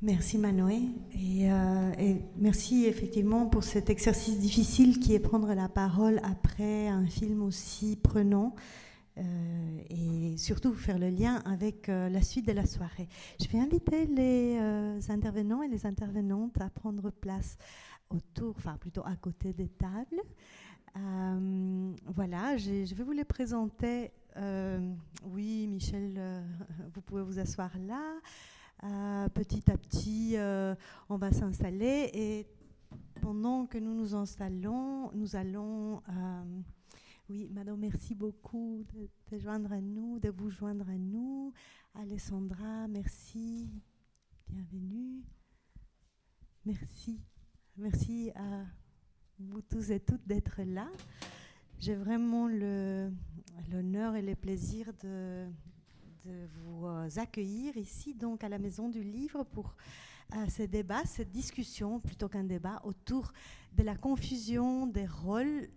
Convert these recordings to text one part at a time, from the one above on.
Merci Manoé et merci effectivement pour cet exercice difficile qui est prendre la parole après un film aussi prenant et surtout faire le lien avec la suite de la soirée. Je vais inviter les intervenants et les intervenantes à prendre place autour, enfin plutôt à côté des tables. Voilà, je vais vous les présenter. Oui, Michel, vous pouvez vous asseoir là. Petit à petit, on va s'installer et pendant que nous nous installons, nous allons... oui, Madame, merci beaucoup de joindre à nous, de vous joindre à nous. Alessandra, merci. Bienvenue. Merci. Merci à vous tous et toutes d'être là. J'ai vraiment l'honneur et le plaisir de vous accueillir ici donc à la Maison du Livre pour ce débat, cette discussion plutôt qu'un débat autour de la confusion des rôles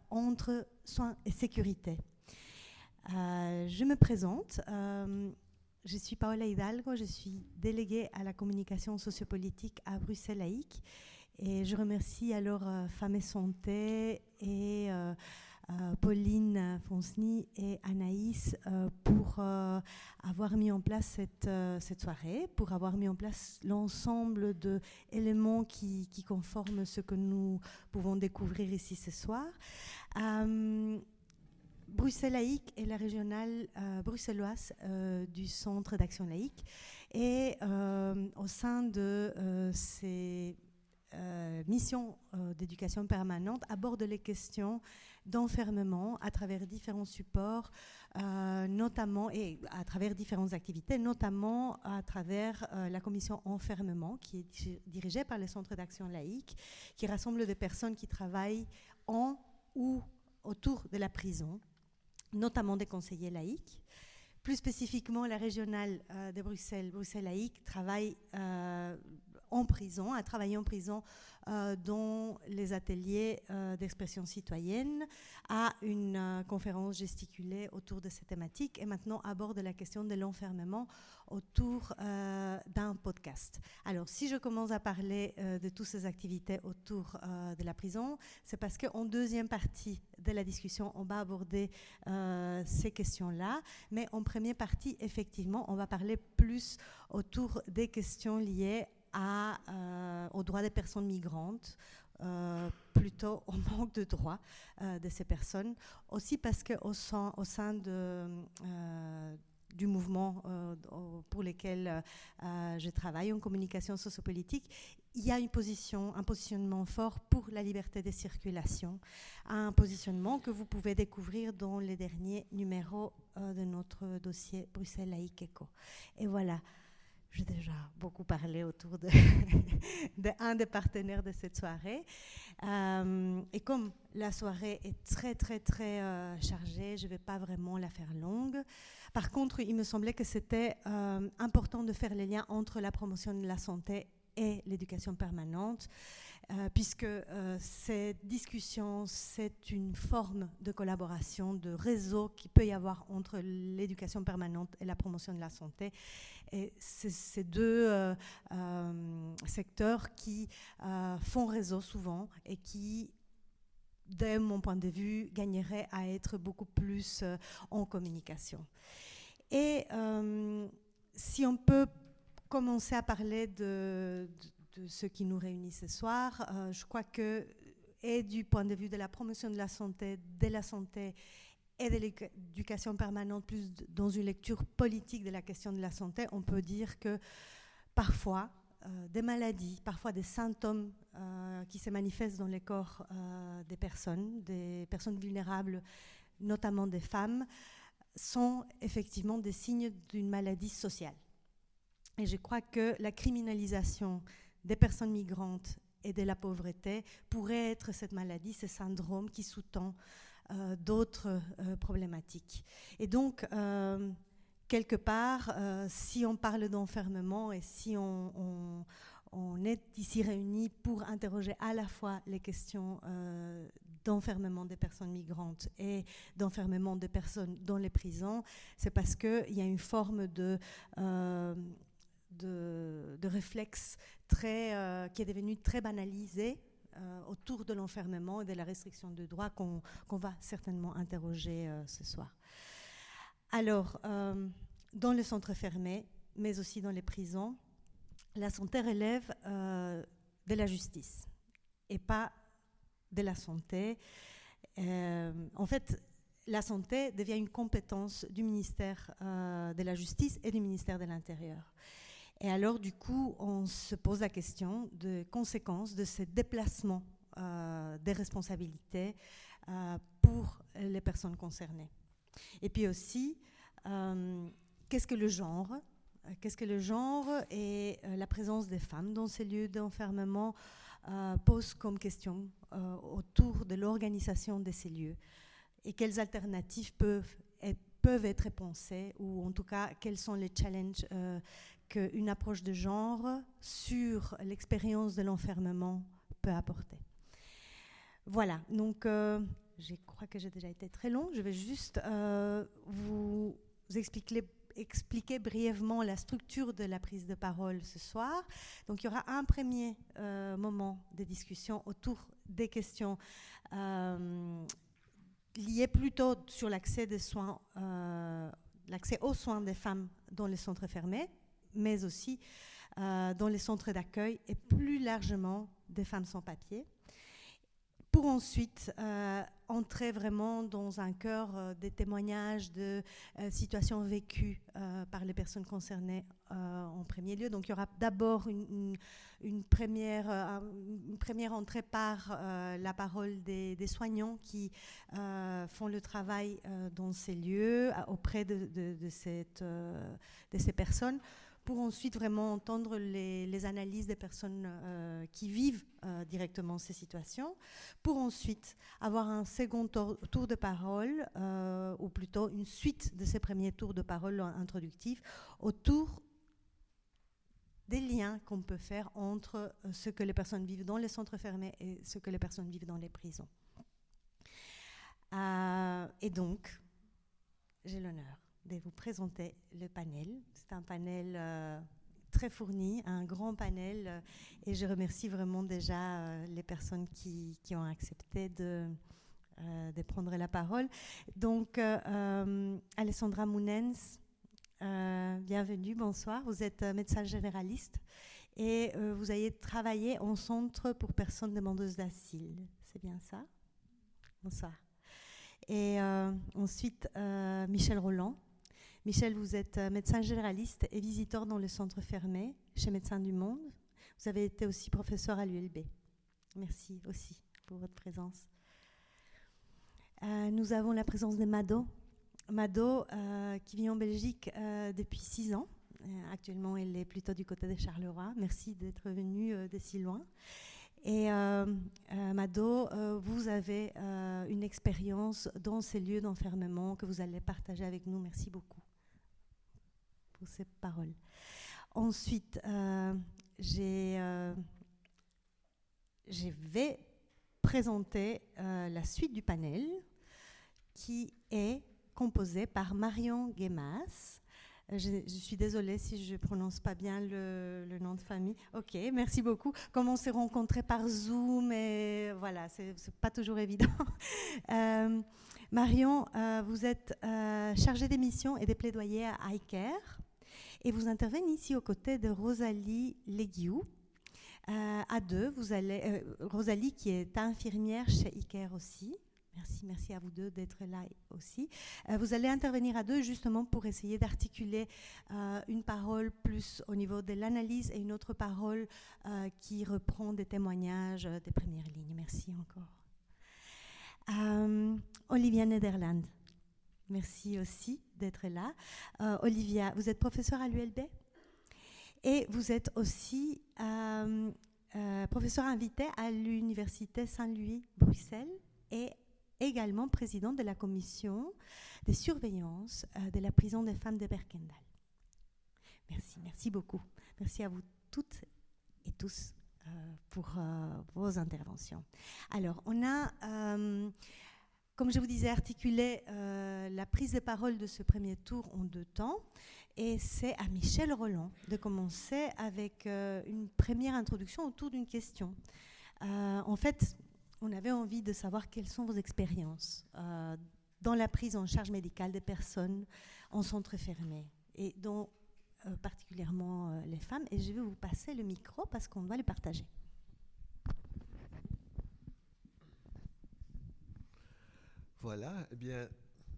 entre soins et sécurité. Je me présente, je suis Paola Hidalgo, je suis déléguée à la communication sociopolitique à Bruxelles Laïque et je remercie alors Femmes et Santé et Pauline Fonsny et Anaïs pour avoir mis en place cette soirée, pour avoir mis en place l'ensemble d'éléments qui conforment ce que nous pouvons découvrir ici ce soir. Bruxelles Laïque est la régionale bruxelloise du Centre d'action laïque et au sein de ces missions d'éducation permanente aborde les questions d'enfermement à travers différents supports, notamment et à travers différentes activités, notamment à travers la commission enfermement qui est dirigée par le Centre d'action laïque, qui rassemble des personnes qui travaillent en ou autour de la prison, notamment des conseillers laïques. Plus spécifiquement, la régionale de Bruxelles, Bruxelles Laïque, travaille en prison, a travaillé en prison dans les ateliers d'expression citoyenne, à une conférence gesticulée autour de ces thématiques et maintenant aborde la question de l'enfermement autour d'un podcast. Alors, si je commence à parler de toutes ces activités autour de la prison, c'est parce qu'en deuxième partie de la discussion, on va aborder ces questions-là, mais en première partie, effectivement, on va parler plus autour des questions liées aux droits des personnes migrantes, plutôt au manque de droits de ces personnes. Aussi parce qu'au sein du mouvement pour lequel je travaille en communication sociopolitique, il y a un positionnement fort pour la liberté de circulation, un positionnement que vous pouvez découvrir dans les derniers numéros de notre dossier Bruxelles Laïque Éco. Et voilà. J'ai déjà beaucoup parlé autour d'un des partenaires de cette soirée. Et comme la soirée est très, très, très chargée, je ne vais pas vraiment la faire longue. Par contre, il me semblait que c'était important de faire les liens entre la promotion de la santé et l'éducation permanente, puisque cette discussion, c'est une forme de collaboration, de réseau qui peut y avoir entre l'éducation permanente et la promotion de la santé. Et c'est ces deux secteurs qui font réseau souvent et qui, de mon point de vue, gagneraient à être beaucoup plus en communication. Et si on peut commencer à parler de ce qui nous réunit ce soir, je crois que, et du point de vue de la promotion de la santé et de l'éducation permanente, plus dans une lecture politique de la question de la santé, on peut dire que parfois, des maladies, parfois des symptômes qui se manifestent dans les corps des personnes vulnérables, notamment des femmes, sont effectivement des signes d'une maladie sociale. Et je crois que la criminalisation des personnes migrantes et de la pauvreté pourrait être cette maladie, ce syndrome qui sous-tend d'autres problématiques. Et donc, quelque part, si on parle d'enfermement et si on est ici réunis pour interroger à la fois les questions d'enfermement des personnes migrantes et d'enfermement des personnes dans les prisons, c'est parce qu'il y a une forme de réflexe qui est devenu très banalisé autour de l'enfermement et de la restriction de droits qu'on va certainement interroger ce soir. Alors, dans les centres fermés, mais aussi dans les prisons, la santé relève de la justice et pas de la santé. En fait, la santé devient une compétence du ministère de la Justice et du ministère de l'Intérieur. Et alors, du coup, on se pose la question des conséquences de ce déplacement des responsabilités pour les personnes concernées. Et puis aussi, qu'est-ce que le genre ? Qu'est-ce que le genre et la présence des femmes dans ces lieux d'enfermement pose comme question autour de l'organisation de ces lieux et quelles alternatives peuvent être pensées, ou en tout cas quels sont les challenges qu'une approche de genre sur l'expérience de l'enfermement peut apporter. Voilà, donc je crois que j'ai déjà été très long. Je vais juste vous expliquer brièvement la structure de la prise de parole ce soir. Donc il y aura un premier moment de discussion autour des questions liées plutôt sur l'accès aux soins des femmes dans les centres fermés, mais aussi dans les centres d'accueil et plus largement des femmes sans papier, pour ensuite entrer vraiment dans un cœur des témoignages de situations vécues par les personnes concernées en premier lieu. Donc il y aura d'abord une première entrée par la parole des soignants qui font le travail dans ces lieux auprès de ces personnes, pour ensuite vraiment entendre les analyses des personnes qui vivent directement ces situations, pour ensuite avoir un second tour de parole, ou plutôt une suite de ces premiers tours de parole introductifs, autour des liens qu'on peut faire entre ce que les personnes vivent dans les centres fermés et ce que les personnes vivent dans les prisons. Et donc, j'ai l'honneur de vous présenter le panel. C'est un panel très fourni, un grand panel, et je remercie vraiment déjà les personnes qui ont accepté de prendre la parole. Donc, Alessandra Mounens, bienvenue, bonsoir. Vous êtes médecin généraliste et vous avez travaillé en centre pour personnes demandeuses d'asile. C'est bien ça? Bonsoir. Et ensuite, Michel Roland. Michel, vous êtes médecin généraliste et visiteur dans le centre fermé chez Médecins du Monde. Vous avez été aussi professeur à l'ULB. Merci aussi pour votre présence. Nous avons la présence de Mado. Mado, qui vit en Belgique depuis 6 ans. Actuellement, elle est plutôt du côté de Charleroi. Merci d'être venue de si loin. Et Mado, vous avez une expérience dans ces lieux d'enfermement que vous allez partager avec nous. Merci beaucoup pour ces paroles. Ensuite, je vais présenter la suite du panel, qui est composée par Marion Guémas. Je suis désolée si je ne prononce pas bien le nom de famille. Ok, merci beaucoup. Comme on s'est rencontrés par Zoom, et voilà, c'est pas toujours évident. Marion, vous êtes chargée des missions et des plaidoyers à iCare, et vous intervenez ici aux côtés de Rosalie Leguiou. À deux, Rosalie qui est infirmière chez iCare aussi. Merci à vous deux d'être là aussi. Vous allez intervenir à deux justement pour essayer d'articuler une parole plus au niveau de l'analyse et une autre parole qui reprend des témoignages des premières lignes. Merci encore. Olivia Nederland, merci aussi d'être là. Olivia, vous êtes professeure à l'ULB et vous êtes aussi professeure invitée à l'Université Saint-Louis, Bruxelles, et également présidente de la commission de surveillance de la prison des femmes de Berkendal. Merci beaucoup. Merci à vous toutes et tous pour vos interventions. Alors, on a comme je vous disais, articuler la prise de parole de ce premier tour en 2 temps. Et c'est à Michel Rolland de commencer avec une première introduction autour d'une question. En fait, on avait envie de savoir quelles sont vos expériences dans la prise en charge médicale des personnes en centre fermé, et dont particulièrement les femmes. Et je vais vous passer le micro parce qu'on va le partager. Voilà, eh bien,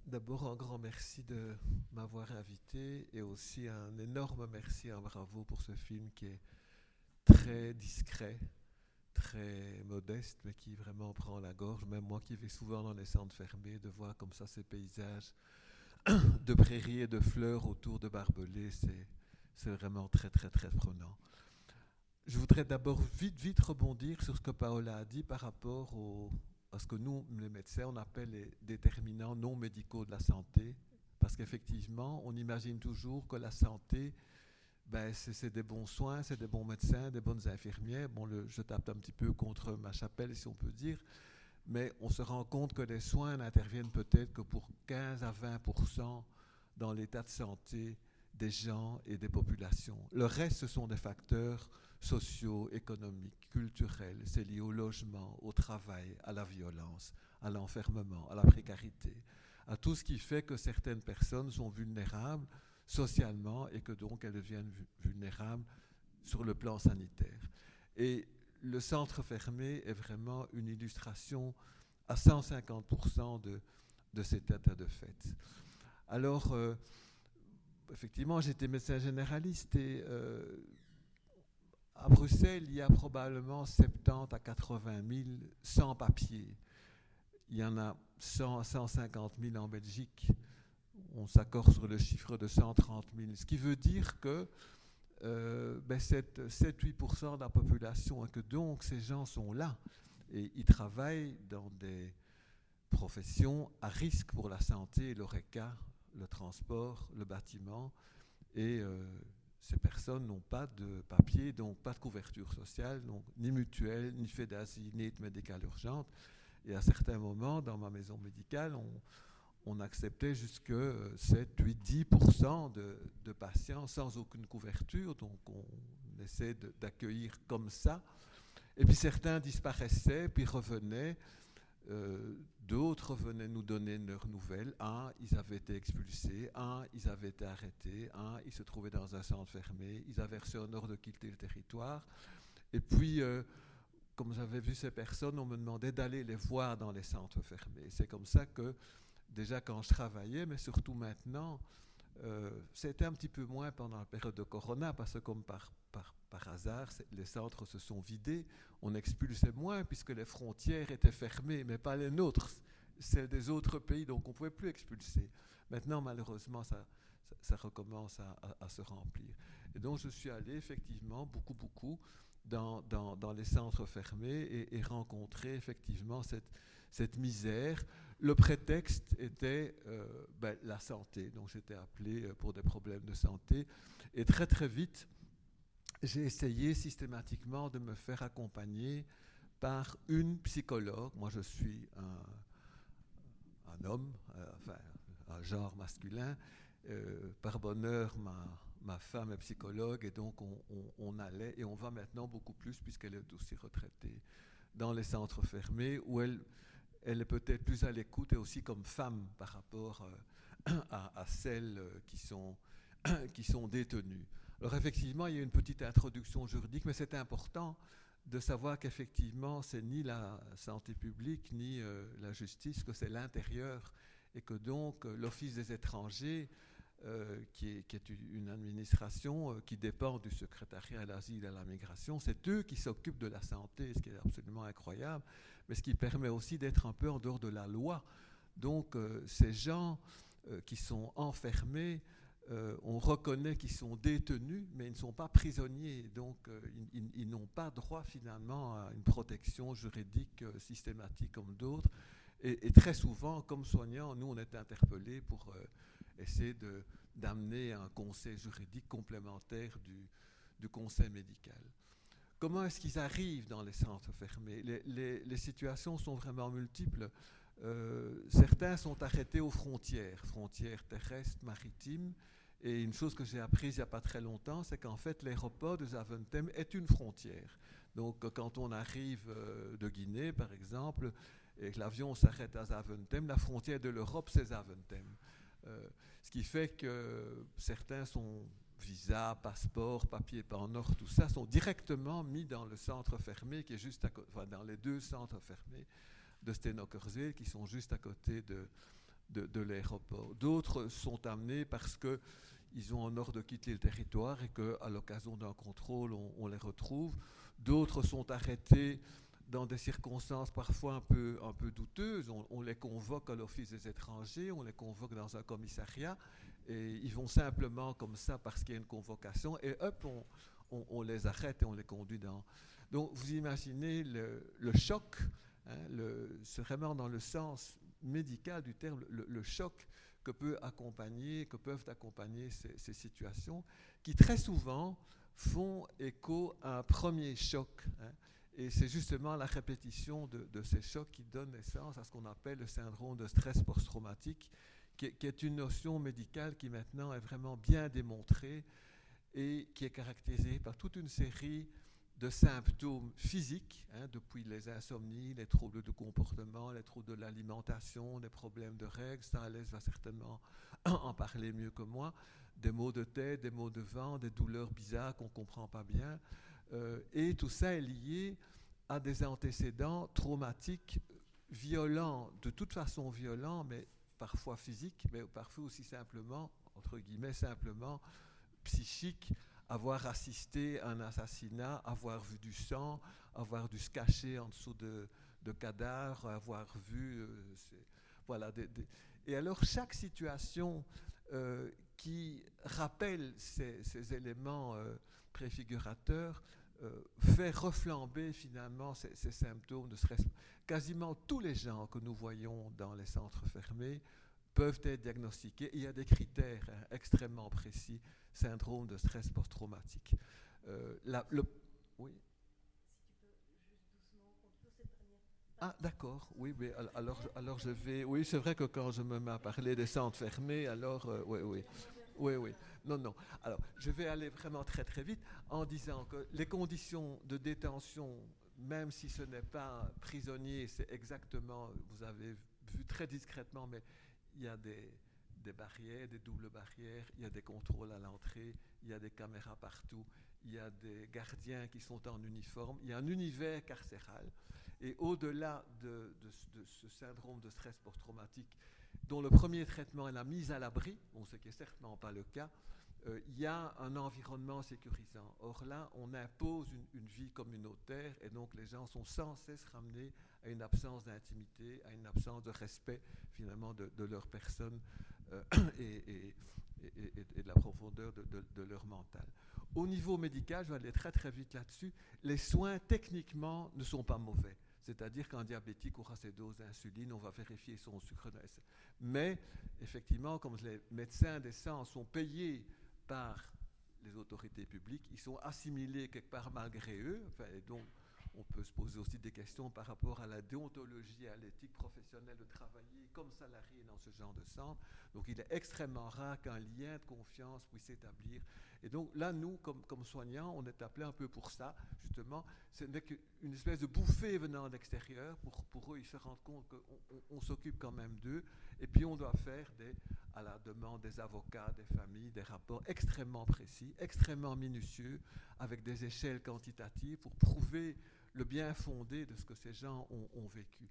d'abord un grand merci de m'avoir invité et aussi un énorme merci, un bravo pour ce film qui est très discret, très modeste, mais qui vraiment prend la gorge. Même moi qui vais souvent dans les centres fermés, de voir comme ça ces paysages de prairies et de fleurs autour de barbelés, c'est vraiment très très très prenant. Je voudrais d'abord vite rebondir sur ce que Paola a dit par rapport à ce que nous, les médecins, on appelle les déterminants non médicaux de la santé, parce qu'effectivement, on imagine toujours que la santé, c'est des bons soins, c'est des bons médecins, des bonnes infirmières. Bon, je tape un petit peu contre ma chapelle, si on peut dire, mais on se rend compte que les soins n'interviennent peut-être que pour 15 à 20% dans l'état de santé des gens et des populations. Le reste, ce sont des facteurs sociaux, économiques, culturels. C'est lié au logement, au travail, à la violence, à l'enfermement, à la précarité, à tout ce qui fait que certaines personnes sont vulnérables socialement et que donc elles deviennent vulnérables sur le plan sanitaire. Et le centre fermé est vraiment une illustration à 150% de cet état de fait. Alors, effectivement, j'étais médecin généraliste et à Bruxelles, il y a probablement 70 à 80 000 sans-papiers. Il y en a 100 à 150 000 en Belgique. On s'accorde sur le chiffre de 130 000. Ce qui veut dire que 7-8% de la population, et que donc ces gens sont là et ils travaillent dans des professions à risque pour la santé, l'ORECA, le transport, le bâtiment, et ces personnes n'ont pas de papier, donc pas de couverture sociale, donc ni mutuelle, ni FEDASI, ni aide médicale urgente. Et à certains moments, dans ma maison médicale, on acceptait jusque 7, 8, 10% de patients sans aucune couverture, donc on essaie d'accueillir comme ça. Et puis certains disparaissaient, puis revenaient. D'autres venaient nous donner leurs nouvelles. Un, ils avaient été expulsés. Un, ils avaient été arrêtés. Un, ils se trouvaient dans un centre fermé. Ils avaient reçu un ordre de quitter le territoire. Et puis, comme j'avais vu ces personnes, on me demandait d'aller les voir dans les centres fermés. C'est comme ça que, déjà quand je travaillais, mais surtout maintenant, c'était un petit peu moins pendant la période de Corona, parce que comme par hasard, les centres se sont vidés, on expulsait moins puisque les frontières étaient fermées, mais pas les nôtres, celles des autres pays, donc on ne pouvait plus expulser. Maintenant, malheureusement, ça recommence à se remplir. Et donc, je suis allé effectivement beaucoup dans les centres fermés et rencontrer effectivement cette misère. Le prétexte était la santé, donc j'étais appelé pour des problèmes de santé, et très vite, j'ai essayé systématiquement de me faire accompagner par une psychologue. Moi, je suis un homme, un genre masculin. Par bonheur, ma femme est psychologue, et donc on allait, et on va maintenant beaucoup plus, puisqu'elle est aussi retraitée, dans les centres fermés, où elle est peut-être plus à l'écoute, et aussi comme femme par rapport à celles qui sont détenues. Alors effectivement, il y a une petite introduction juridique, mais c'est important de savoir qu'effectivement, c'est ni la santé publique, ni la justice, que c'est l'intérieur, et que donc l'Office des étrangers, qui est une administration qui dépend du secrétariat à l'asile et à la migration, c'est eux qui s'occupent de la santé, ce qui est absolument incroyable, mais ce qui permet aussi d'être un peu en dehors de la loi. Donc ces gens qui sont enfermés, on reconnaît qu'ils sont détenus, mais ils ne sont pas prisonniers, donc ils n'ont pas droit finalement à une protection juridique systématique comme d'autres. Et très souvent, comme soignants, nous on est interpellés pour essayer d'amener un conseil juridique complémentaire du conseil médical. Comment est-ce qu'ils arrivent dans les centres fermés ? Les situations sont vraiment multiples. Certains sont arrêtés aux frontières terrestres, maritimes. Et une chose que j'ai apprise il n'y a pas très longtemps, c'est qu'en fait, l'aéroport de Zaventem est une frontière. Donc, quand on arrive de Guinée, par exemple, et que l'avion s'arrête à Zaventem, la frontière de l'Europe, c'est Zaventem. Ce qui fait que certains sont visa, passeport, papier pas en or, tout ça, sont directement mis dans le centre fermé qui est juste à côté, enfin, dans les deux centres fermés de Stenokerzeel qui sont juste à côté de l'aéroport. D'autres sont amenés parce qu'ils ont en ordre de quitter le territoire et qu'à l'occasion d'un contrôle, on les retrouve. D'autres sont arrêtés dans des circonstances parfois un peu douteuses. On les convoque à l'Office des étrangers, on les convoque dans un commissariat et ils vont simplement comme ça parce qu'il y a une convocation et hop, on les arrête et on les conduit dans... Donc vous imaginez le choc, hein, c'est vraiment dans le sens médical du terme, le choc que peuvent accompagner ces situations qui très souvent font écho à un premier choc. Hein, et c'est justement la répétition de ces chocs qui donne naissance à ce qu'on appelle le syndrome de stress post-traumatique, qui est une notion médicale qui maintenant est vraiment bien démontrée et qui est caractérisée par toute une série de symptômes physiques, hein, depuis les insomnies, les troubles de comportement, les troubles de l'alimentation, les problèmes de règles, ça Alès va certainement en parler mieux que moi, des maux de tête, des maux de ventre, des douleurs bizarres qu'on ne comprend pas bien, et tout ça est lié à des antécédents traumatiques violents, de toute façon violents, mais parfois physiques, mais parfois aussi simplement, entre guillemets, simplement psychiques, avoir assisté à un assassinat, avoir vu du sang, avoir dû se cacher en dessous de cadavres, avoir vu... voilà, et alors chaque situation qui rappelle ces éléments préfigurateurs fait reflamber finalement ces symptômes de stress. Quasiment tous les gens que nous voyons dans les centres fermés peuvent être diagnostiqués. Il y a des critères extrêmement précis. Syndrome de stress post-traumatique. Oui. Ah, d'accord. Oui, mais alors je vais... Oui, c'est vrai que quand je me mets à parler des centres fermés, alors... oui. Non. Alors, je vais aller vraiment très très vite en disant que les conditions de détention, même si ce n'est pas prisonnier, c'est exactement... Vous avez vu très discrètement, mais il y a des barrières, des doubles barrières, il y a des contrôles à l'entrée, il y a des caméras partout, il y a des gardiens qui sont en uniforme, il y a un univers carcéral. Et au-delà de ce syndrome de stress post-traumatique, dont le premier traitement est la mise à l'abri, bon, ce qui n'est certainement pas le cas, il y a un environnement sécurisant. Or là, on impose une vie communautaire et donc les gens sont sans cesse ramenés à une absence d'intimité, à une absence de respect finalement de leur personne et de la profondeur de leur mental. Au niveau médical, je vais aller très très vite là-dessus, les soins techniquement ne sont pas mauvais. C'est-à-dire qu'un diabétique aura ses doses d'insuline, on va vérifier son sucre. Mais effectivement, comme les médecins des sangs sont payés par les autorités publiques, ils sont assimilés quelque part malgré eux, et donc on peut se poser aussi des questions par rapport à la déontologie et à l'éthique professionnelle de travailler comme salarié dans ce genre de centre. Donc il est extrêmement rare qu'un lien de confiance puisse s'établir. Et donc là, nous, comme soignants, on est appelés un peu pour ça, justement. Ce n'est qu'une espèce de bouffée venant d'extérieur. Pour eux, ils se rendent compte qu'on s'occupe quand même d'eux. Et puis on doit faire à la demande des avocats, des familles, des rapports extrêmement précis, extrêmement minutieux, avec des échelles quantitatives pour prouver le bien fondé de ce que ces gens ont vécu.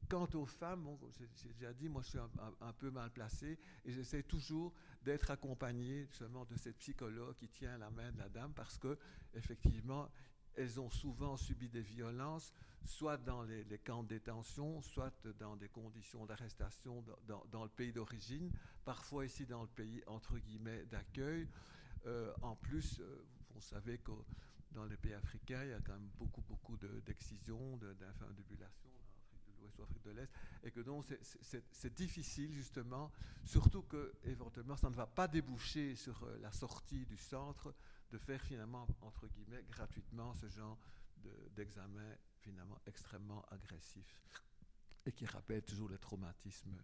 Quant aux femmes, bon, j'ai déjà dit, moi je suis un peu mal placé et j'essaie toujours d'être accompagné justement de cette psychologue qui tient la main de la dame parce que effectivement elles ont souvent subi des violences, soit dans les camps de détention, soit dans des conditions d'arrestation dans le pays d'origine, parfois ici dans le pays entre guillemets d'accueil. En plus, vous savez que dans les pays africains, il y a quand même beaucoup d'excisions, d'infundibulation en Afrique de l'Ouest ou Afrique de l'Est, et que donc c'est difficile justement, surtout que éventuellement ça ne va pas déboucher sur la sortie du centre, de faire finalement entre guillemets gratuitement ce genre d'examen finalement extrêmement agressif. et qui rappellent toujours les traumatismes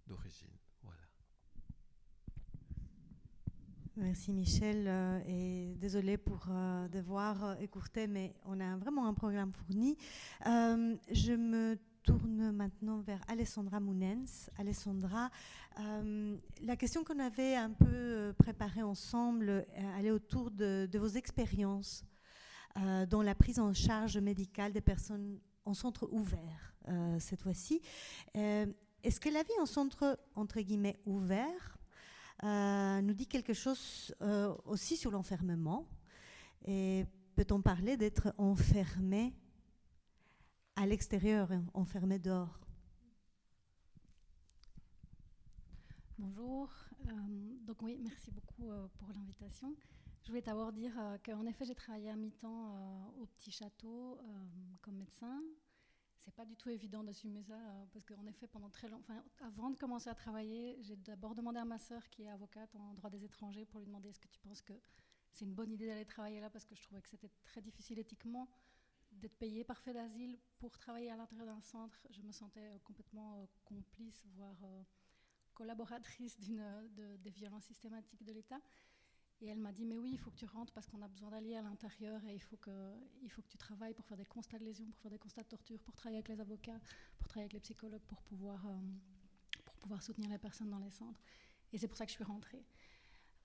d'origine. Voilà. Merci Michel, et désolée pour devoir écourter, mais on a vraiment un programme fourni. Je me tourne maintenant vers Alessandra Mounens. Alessandra, la question qu'on avait un peu préparée ensemble allait autour de vos expériences dans la prise en charge médicale des personnes en centre ouvert cette fois-ci. Est-ce que la vie en centre, entre guillemets, ouvert nous dit quelque chose aussi sur l'enfermement? Et peut-on parler d'être enfermé à l'extérieur, enfermé dehors? Bonjour, donc oui, merci beaucoup pour l'invitation. Je voulais d'abord dire qu'en effet, j'ai travaillé à mi-temps au Petit Château comme médecin. C'est pas du tout évident d'assumer ça parce qu'en effet, pendant très longtemps, avant de commencer à travailler, j'ai d'abord demandé à ma sœur qui est avocate en droit des étrangers pour lui demander est-ce que tu penses que c'est une bonne idée d'aller travailler là, parce que je trouvais que c'était très difficile éthiquement d'être payée par fait d'asile pour travailler à l'intérieur d'un centre. Je me sentais complètement complice, voire collaboratrice des violences systématiques de l'État. Et elle m'a dit, mais oui, il faut que tu rentres parce qu'on a besoin d'aller à l'intérieur et il faut que tu travailles pour faire des constats de lésions, pour faire des constats de torture, pour travailler avec les avocats, pour travailler avec les psychologues, pour pouvoir soutenir les personnes dans les centres. Et c'est pour ça que je suis rentrée.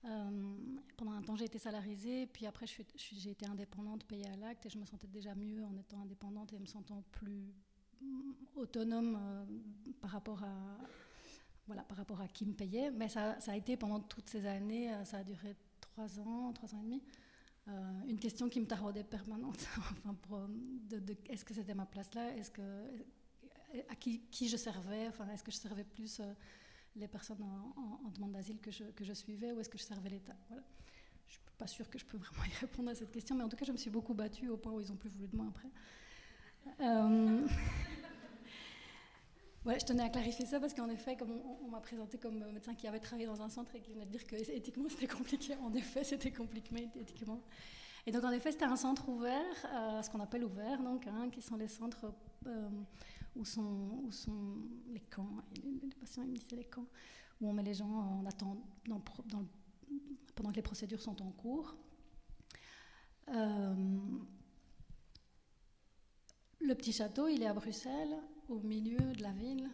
Pendant un temps, j'ai été salariée, puis après, j'ai été indépendante, payée à l'acte, et je me sentais déjà mieux en étant indépendante et me sentant plus autonome par rapport à qui me payait. Mais ça a été pendant toutes ces années, ça a duré 3 ans et demi, une question qui me taraudait permanente. Enfin, est-ce que c'était ma place là, à qui je servais, enfin, est-ce que je servais plus les personnes en demande d'asile que je suivais, ou est-ce que je servais l'État? Voilà. Je ne suis pas sûre que je peux vraiment y répondre à cette question, mais en tout cas je me suis beaucoup battue au point où ils n'ont plus voulu de moi après. Ouais, je tenais à clarifier ça parce qu'en effet, comme on m'a présenté comme médecin qui avait travaillé dans un centre et qui venait de dire que éthiquement c'était compliqué, en effet c'était compliqué éthiquement. Et donc en effet c'était un centre ouvert, ce qu'on appelle ouvert, donc, qui sont les centres où sont les camps. Les patients ils me disaient les camps, où on met les gens en attente pendant que les procédures sont en cours. Le Petit Château, il est à Bruxelles, au milieu de la ville,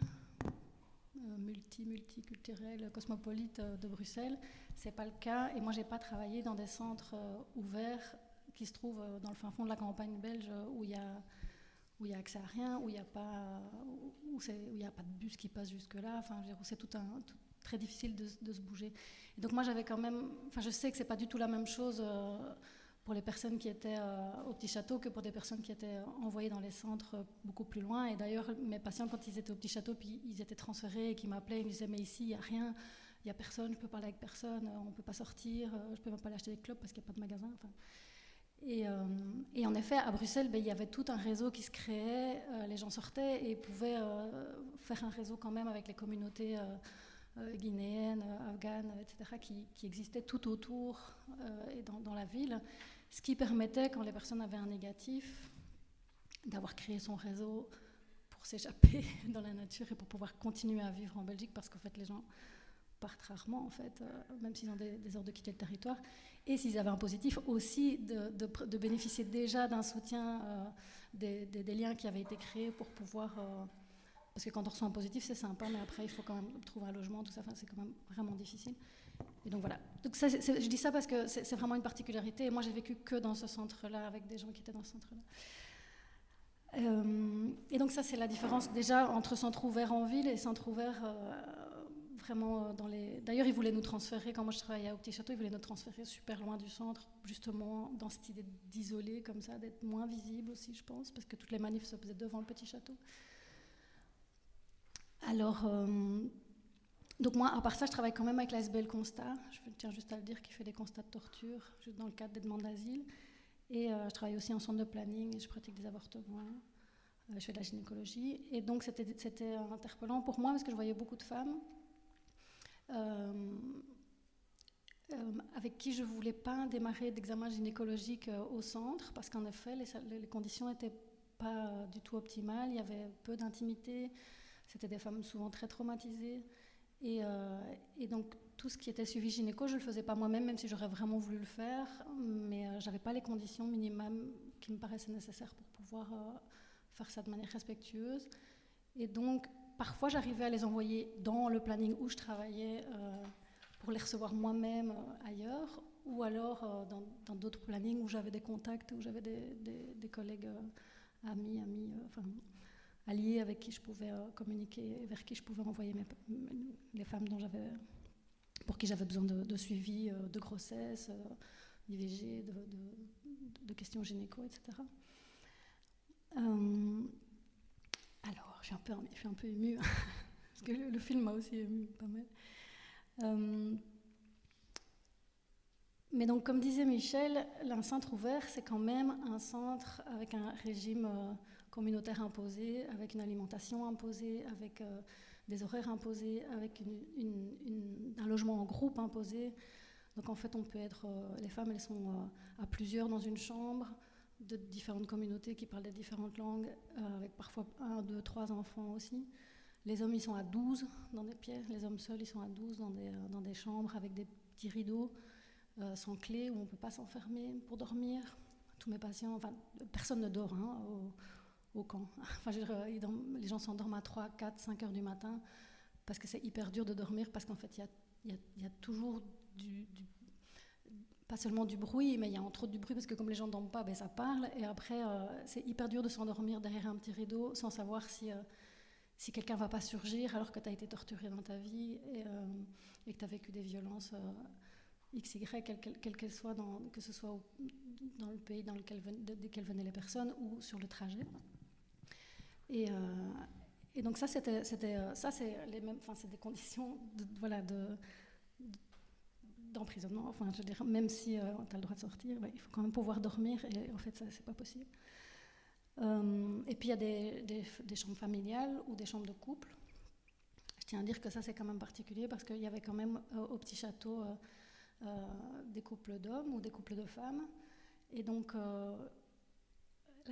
multiculturelle, cosmopolite de Bruxelles. C'est pas le cas, et moi j'ai pas travaillé dans des centres ouverts qui se trouvent dans le fin fond de la campagne belge où il y a accès à rien, où il y a pas de bus qui passe jusque là. Enfin, c'est tout très difficile de se bouger. Et donc moi j'avais quand même, enfin je sais que c'est pas du tout la même chose pour les personnes qui étaient au Petit Château que pour des personnes qui étaient envoyées dans les centres beaucoup plus loin. Et d'ailleurs, mes patients, quand ils étaient au Petit Château, puis ils étaient transférés et qu'ils m'appelaient, ils me disaient « mais ici, il n'y a rien, il n'y a personne, je ne peux parler avec personne, on ne peut pas sortir, je ne peux même pas aller acheter des clopes parce qu'il n'y a pas de magasin. » Enfin, et en effet, à Bruxelles, il y avait tout un réseau qui se créait, les gens sortaient et pouvaient faire un réseau quand même avec les communautés guinéennes, afghanes, etc., qui existaient tout autour et dans la ville. Ce qui permettait, quand les personnes avaient un négatif, d'avoir créé son réseau pour s'échapper dans la nature et pour pouvoir continuer à vivre en Belgique, parce qu'en fait, les gens partent rarement, en fait, même s'ils ont des ordres de quitter le territoire. Et s'ils avaient un positif, aussi de bénéficier déjà d'un soutien, des liens qui avaient été créés pour pouvoir... parce que quand on reçoit un positif, c'est sympa, mais après, il faut quand même trouver un logement, tout ça, enfin, c'est quand même vraiment difficile. Et donc voilà. Donc ça, je dis ça parce que c'est vraiment une particularité. Et moi, j'ai vécu que dans ce centre-là, avec des gens qui étaient dans ce centre-là. Et donc ça, c'est la différence déjà entre centre ouvert en ville et centre ouvert vraiment dans les... D'ailleurs, ils voulaient nous transférer, quand moi je travaillais au Petit Château, ils voulaient nous transférer super loin du centre, justement dans cette idée d'isoler comme ça, d'être moins visible aussi, je pense, parce que toutes les manifs se faisaient devant le Petit Château. Alors... donc moi, à part ça, je travaille quand même avec l'ASBL Constat, je tiens juste à le dire, qui fait des constats de torture juste dans le cadre des demandes d'asile. Et je travaille aussi en centre de planning et je pratique des avortements, je fais de la gynécologie. Et donc c'était interpellant pour moi parce que je voyais beaucoup de femmes avec qui je ne voulais pas démarrer d'examen gynécologique au centre, parce qu'en effet, les conditions n'étaient pas du tout optimales, il y avait peu d'intimité. C'était des femmes souvent très traumatisées. Et donc, tout ce qui était suivi gynéco, je ne le faisais pas moi-même, même si j'aurais vraiment voulu le faire. Mais je n'avais pas les conditions minimales qui me paraissaient nécessaires pour pouvoir faire ça de manière respectueuse. Et donc, parfois, j'arrivais à les envoyer dans le planning où je travaillais pour les recevoir moi-même ailleurs, ou alors dans d'autres plannings où j'avais des contacts, où j'avais des collègues amis, enfin, alliés avec qui je pouvais communiquer, vers qui je pouvais envoyer les femmes pour qui j'avais besoin de suivi de grossesse, d'IVG, de questions gynéco, etc. Alors, je suis un peu émue, parce que le film m'a aussi émue pas mal. Mais donc, comme disait Michel, un centre ouvert, c'est quand même un centre avec un régime communautaire imposé, avec une alimentation imposée, avec des horaires imposés, avec un logement en groupe imposé. Donc, en fait, on peut être... les femmes, elles sont à plusieurs dans une chambre, de différentes communautés qui parlent des différentes langues, avec parfois 1, 2, 3 enfants aussi. Les hommes, ils sont à 12 dans des pièces. Les hommes seuls, ils sont à 12 dans des chambres avec des petits rideaux sans clé, où on ne peut pas s'enfermer pour dormir. Tous mes patients, enfin, personne ne dort au camp. Enfin, les gens s'endorment à 3, 4, 5 heures du matin parce que c'est hyper dur de dormir, parce qu'en fait, il y a toujours pas seulement du bruit, mais il y a entre autres du bruit, parce que comme les gens ne dorment pas, ben, ça parle. Et après, c'est hyper dur de s'endormir derrière un petit rideau sans savoir si quelqu'un ne va pas surgir alors que tu as été torturé dans ta vie et que tu as vécu des violences XY, quelles qu'elles soient, que ce soit dans le pays desquels venaient les personnes ou sur le trajet. Et donc ça, c'est les mêmes, enfin, c'est des conditions d'emprisonnement. Enfin, je veux dire, même si tu as le droit de sortir, il faut quand même pouvoir dormir, et en fait, ça, c'est pas possible. Et puis, il y a des chambres familiales ou des chambres de couple. Je tiens à dire que ça, c'est quand même particulier, parce qu'il y avait quand même au Petit Château des couples d'hommes ou des couples de femmes. Et donc, la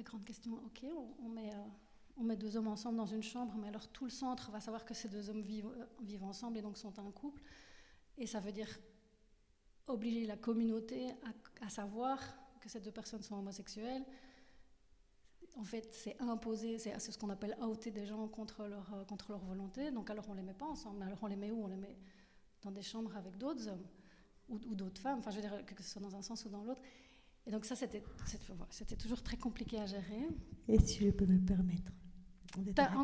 grande question, ok, on met 2 hommes ensemble dans une chambre, mais alors tout le centre va savoir que ces 2 hommes vivent ensemble et donc sont un couple. Et ça veut dire obliger la communauté à savoir que ces 2 personnes sont homosexuelles. En fait, c'est imposer, c'est ce qu'on appelle outer des gens contre leur volonté. Donc alors on ne les met pas ensemble, mais alors on les met où? On les met dans des chambres avec d'autres hommes ou d'autres femmes, enfin je veux dire que ce soit dans un sens ou dans l'autre. Et donc ça, c'était toujours très compliqué à gérer. Et si je peux me permettre,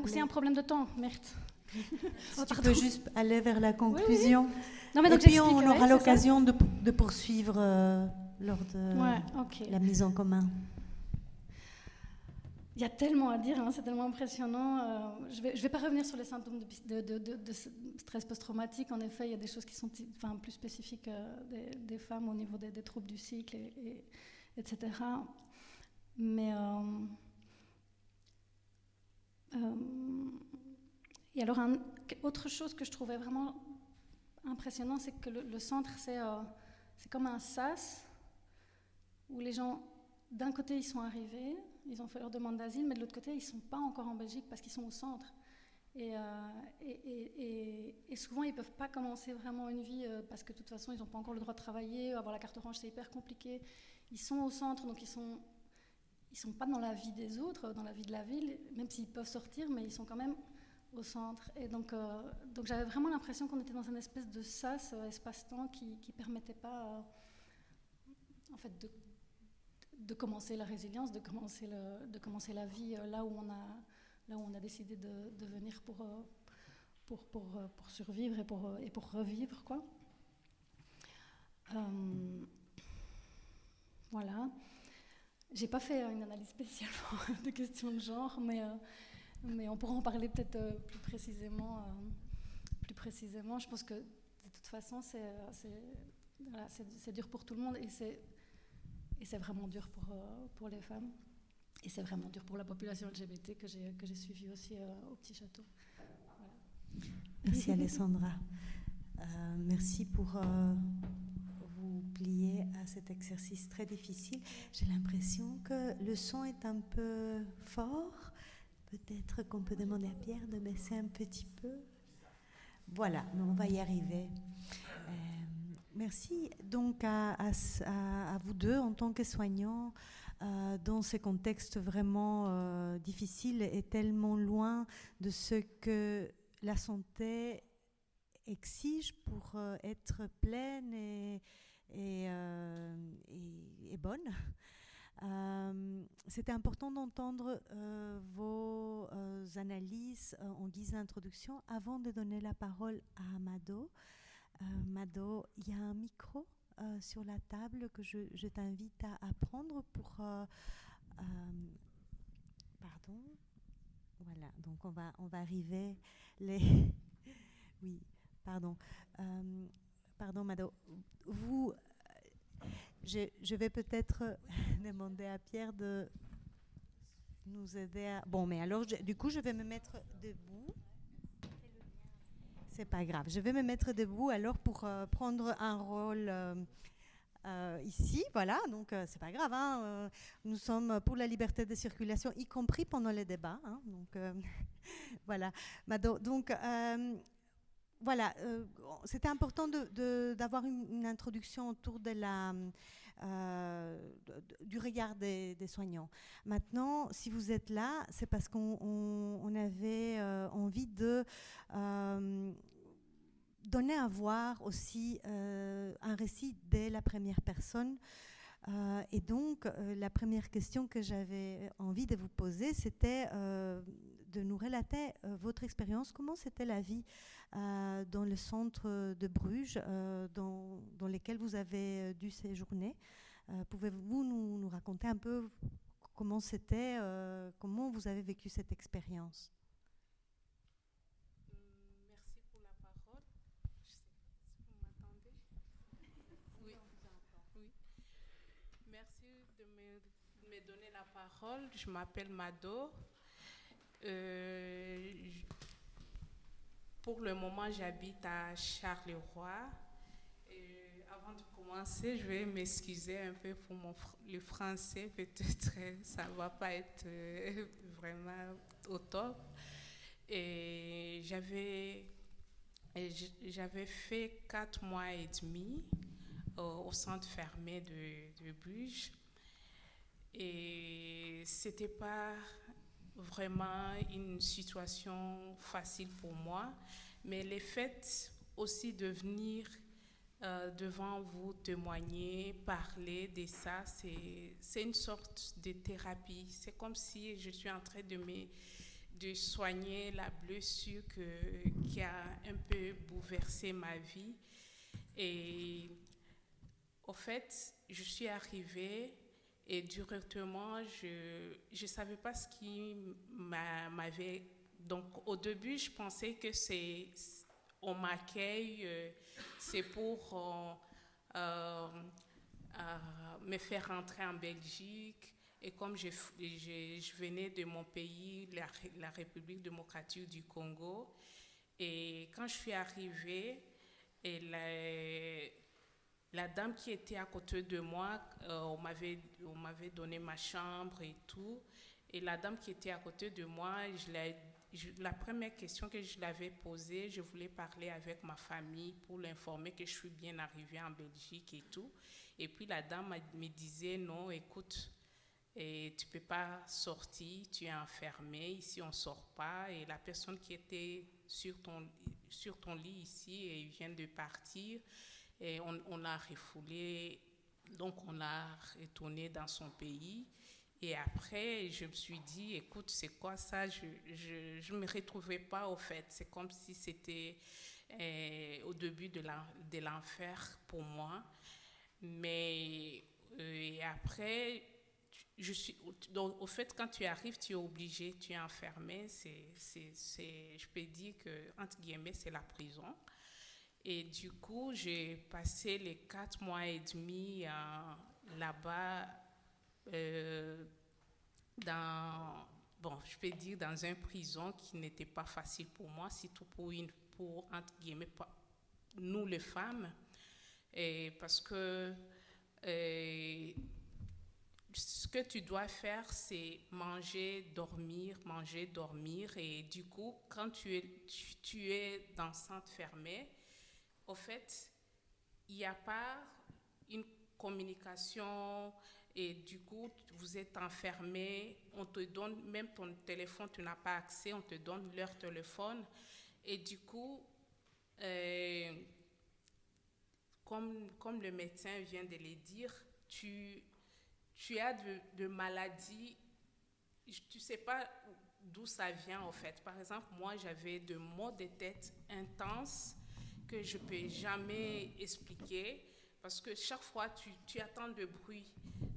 c'est un problème de temps, merde. Si tu peux juste aller vers la conclusion. Oui. Non, mais et donc puis on aura l'occasion de poursuivre lors de la mise en commun. Il y a tellement à dire, hein, c'est tellement impressionnant. Je vais pas revenir sur les symptômes de stress post-traumatique. En effet, il y a des choses qui sont plus spécifiques des femmes au niveau des troubles du cycle, etc. Mais et alors, autre chose que je trouvais vraiment impressionnant, c'est que le centre, c'est comme un sas où les gens, d'un côté, ils sont arrivés, ils ont fait leur demande d'asile, mais de l'autre côté, ils ne sont pas encore en Belgique parce qu'ils sont au centre. Et souvent, ils ne peuvent pas commencer vraiment une vie parce que de toute façon, ils n'ont pas encore le droit de travailler, avoir la carte orange, c'est hyper compliqué. Ils sont au centre, donc ils sont pas dans la vie des autres, dans la vie de la ville, même s'ils peuvent sortir, mais ils sont quand même au centre. Et donc j'avais vraiment l'impression qu'on était dans une espèce de sas, espace-temps, qui permettait pas, en fait, de commencer la résilience, de commencer la vie là où on a décidé de venir pour survivre et pour revivre, quoi. Voilà. J'ai pas fait une analyse spécialement de questions de genre, mais on pourra en parler peut-être plus précisément. Je pense que de toute façon, c'est dur pour tout le monde, et c'est vraiment dur pour les femmes. Et c'est vraiment dur pour la population LGBT que j'ai suivie aussi au Petit Château. Voilà. Merci Alessandra. Merci pour vous plier à cet exercice très difficile. J'ai l'impression que le son est un peu fort. Peut-être qu'on peut demander à Pierre de baisser un petit peu. Voilà, mais on va y arriver. Merci donc à vous deux en tant que soignants dans ces contextes vraiment difficiles et tellement loin de ce que la santé exige pour être pleine et bonne. C'était important d'entendre vos analyses en guise d'introduction avant de donner la parole à Mado. Mado, il y a un micro sur la table que je t'invite à prendre pour... pardon. Voilà, donc on va arriver... Oui, pardon. Pardon, Mado. Vous... Je vais peut-être demander à Pierre de nous aider à... Bon, mais alors, du coup, je vais me mettre debout. C'est pas grave. Je vais me mettre debout alors pour prendre un rôle ici. Voilà, donc c'est pas grave. Hein, nous sommes pour la liberté de circulation, y compris pendant les débats. Hein, donc, voilà. Donc... voilà, c'était important d'avoir une introduction autour de du regard des soignants. Maintenant, si vous êtes là, c'est parce qu'on avait envie de donner à voir aussi un récit dès la première personne. Et donc, la première question que j'avais envie de vous poser, c'était de nous relater votre expérience. Comment c'était la vie dans le centre de Bruges, dans lequel vous avez dû séjourner? Pouvez-vous nous raconter un peu comment c'était, comment vous avez vécu cette expérience? Merci pour la parole. Je sais pas si vous m'entendez. Oui. Oui. Merci de me donner la parole. Je m'appelle Mado. Pour le moment, j'habite à Charleroi. Avant de commencer, je vais m'excuser un peu pour le français. Peut-être ça ne va pas être vraiment au top. Et j'avais fait 4 mois et demi au centre fermé de Bruges. Et c'était pas vraiment une situation facile pour moi, mais le fait aussi de venir devant vous témoigner, parler de ça, c'est une sorte de thérapie. C'est comme si je suis en train de soigner la blessure qui a un peu bouleversé ma vie. Et au fait, je suis arrivée et directement, je ne savais pas ce qui m'avait... Donc, au début, je pensais que on m'accueille, c'est pour me faire rentrer en Belgique. Et comme je venais de mon pays, la République démocratique du Congo, et quand je suis arrivée, et la dame qui était à côté de moi, on m'avait donné ma chambre et tout. Et la dame qui était à côté de moi, la première question que je l'avais posée, je voulais parler avec ma famille pour l'informer que je suis bien arrivée en Belgique et tout. Et puis la dame me disait, non, écoute, tu ne peux pas sortir, tu es enfermée, ici on ne sort pas. Et la personne qui était sur ton lit ici, et vient de partir. Et on l'a refoulé, donc on l'a retourné dans son pays. Et après, je me suis dit, écoute, c'est quoi ça? Je ne me retrouvais pas au fait. C'est comme si c'était au début de l'enfer pour moi. Mais après, donc, au fait, quand tu arrives, tu es obligé, tu es enfermé. Je peux dire que, entre guillemets, c'est la prison. Et du coup, j'ai passé les 4 mois et demi là-bas, je peux dire dans une prison qui n'était pas facile pour moi, surtout pour entre guillemets, nous les femmes, et parce que ce que tu dois faire, c'est manger, dormir, et du coup, quand tu es dans un centre fermé, au fait, il n'y a pas une communication et du coup, vous êtes enfermé, on te donne même ton téléphone, tu n'as pas accès, on te donne leur téléphone et du coup, comme le médecin vient de le dire, tu as de maladies, tu ne sais pas d'où ça vient en fait. Par exemple, moi j'avais de maux de tête intenses que je ne peux jamais expliquer parce que chaque fois tu attends de bruit.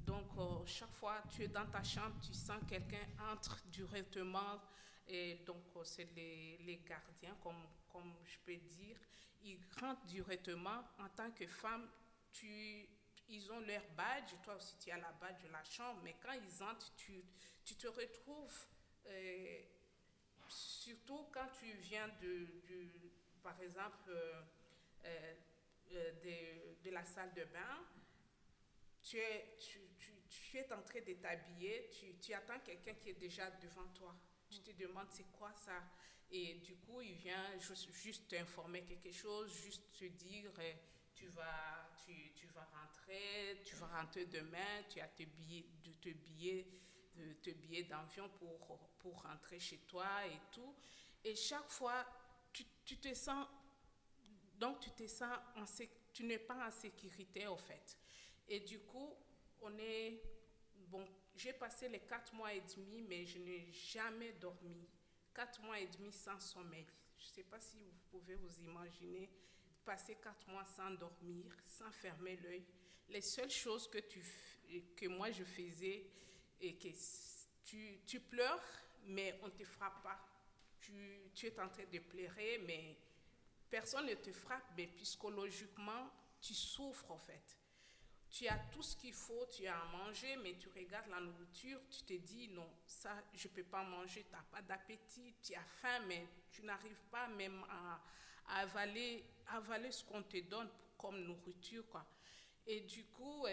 Donc chaque fois tu es dans ta chambre, tu sens quelqu'un entre directement et donc c'est les gardiens comme je peux dire. Ils rentrent directement en tant que femme, ils ont leur badge, toi aussi tu as la badge de la chambre, mais quand ils entrent, tu te retrouves, surtout quand tu viens par exemple, de la salle de bain, tu es en train de t'habiller, tu attends quelqu'un qui est déjà devant toi. Tu te demandes c'est quoi ça? Et du coup, il vient juste t'informer quelque chose, juste te dire tu vas rentrer demain, tu as tes billets d'avion pour rentrer chez toi et tout. Et chaque fois, tu te sens, donc tu n'es pas en sécurité en fait. Et du coup, j'ai passé les 4 mois et demi, mais je n'ai jamais dormi. 4 mois et demi sans sommeil. Je ne sais pas si vous pouvez vous imaginer passer 4 mois sans dormir, sans fermer l'œil. Les seules choses que moi je faisais, et que tu pleures, mais on ne te frappe pas. Tu es en train de pleurer, mais personne ne te frappe, mais psychologiquement, tu souffres en fait. Tu as tout ce qu'il faut, tu as à manger, mais tu regardes la nourriture, tu te dis non, ça je ne peux pas manger, tu n'as pas d'appétit, tu as faim, mais tu n'arrives pas même à avaler ce qu'on te donne comme nourriture, quoi. Et du coup,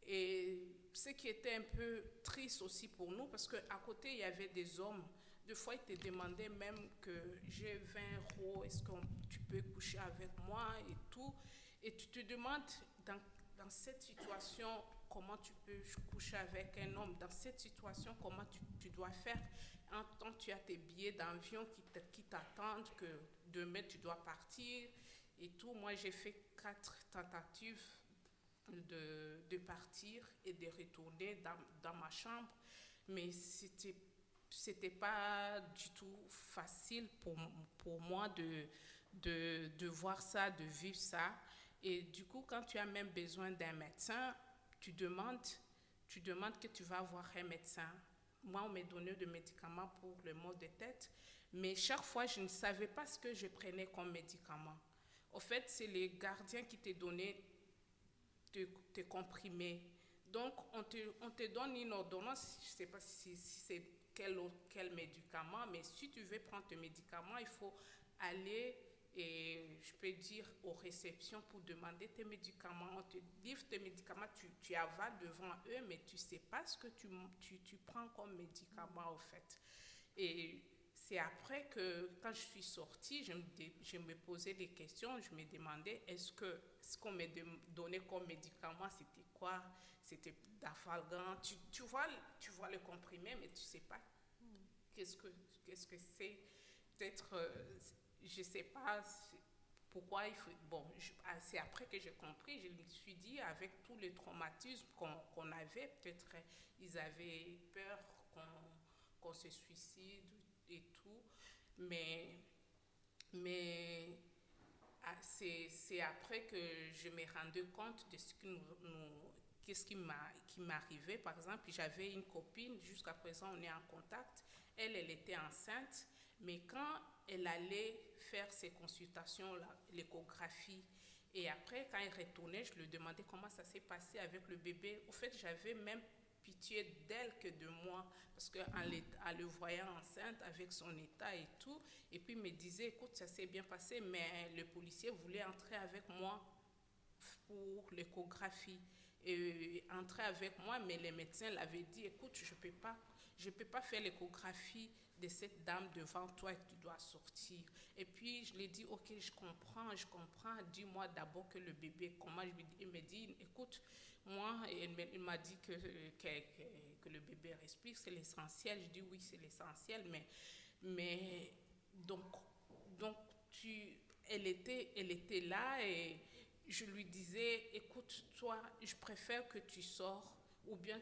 et ce qui était un peu triste aussi pour nous, parce qu'à côté, il y avait des hommes. Des fois, ils te demandaient même que j'ai 20 euros, est-ce que tu peux coucher avec moi et tout. Et tu te demandes, dans cette situation, comment tu peux coucher avec un homme? Dans cette situation, comment tu dois faire? En tant que tu as tes billets d'avion qui t'attendent, que demain tu dois partir et tout. Moi, j'ai fait 4 tentatives de partir et de retourner dans ma chambre, mais c'était pas du tout facile pour moi de voir ça, de vivre ça. Et du coup, quand tu as même besoin d'un médecin, tu demandes que tu vas voir un médecin. Moi, on m'a donné des médicaments pour le mal de tête, mais chaque fois, je ne savais pas ce que je prenais comme médicament. Au fait, c'est les gardiens qui te donnaient tes comprimés. Donc, on te donne une ordonnance, je ne sais pas si c'est quel médicament, mais si tu veux prendre tes médicaments, il faut aller, et je peux dire, aux réceptions pour demander tes médicaments. On te livre tes médicaments, tu avales devant eux, mais tu ne sais pas ce que tu prends comme médicament, au fait. Et c'est après que, quand je suis sortie, je me posais des questions, je me demandais, est-ce que ce qu'on m'a donné comme médicament, c'était quoi? C'était d'Afalgan. Tu vois le comprimé, mais tu ne sais pas qu'est-ce que c'est. Peut-être, je ne sais pas pourquoi il faut... Bon, c'est après que j'ai compris, je me suis dit, avec tous les traumatismes qu'on avait, peut-être ils avaient peur qu'on se suicide et tout, mais c'est après que je me rendais compte de qu'est-ce qui m'arrivait. Par exemple, j'avais une copine, jusqu'à présent on est en contact, elle était enceinte, mais quand elle allait faire ses consultations, l'échographie, et après quand elle retournait, je lui demandais comment ça s'est passé avec le bébé. Au fait, j'avais même pitié d'elle que de moi, parce qu'en le voyant enceinte avec son état et tout, et puis il me disait, écoute, ça s'est bien passé, mais le policier voulait entrer avec moi pour l'échographie. entrer avec moi, mais les médecins l'avaient dit, écoute, je peux pas faire l'échographie de cette dame devant toi, tu dois sortir. Et puis je lui ai dit, ok, je comprends, dis-moi d'abord que le bébé, comment il me dit, écoute, moi, il m'a dit que le bébé respire, c'est l'essentiel. Je dis oui, c'est l'essentiel, mais donc elle était là et je lui disais, écoute, toi, je préfère que tu sors, ou bien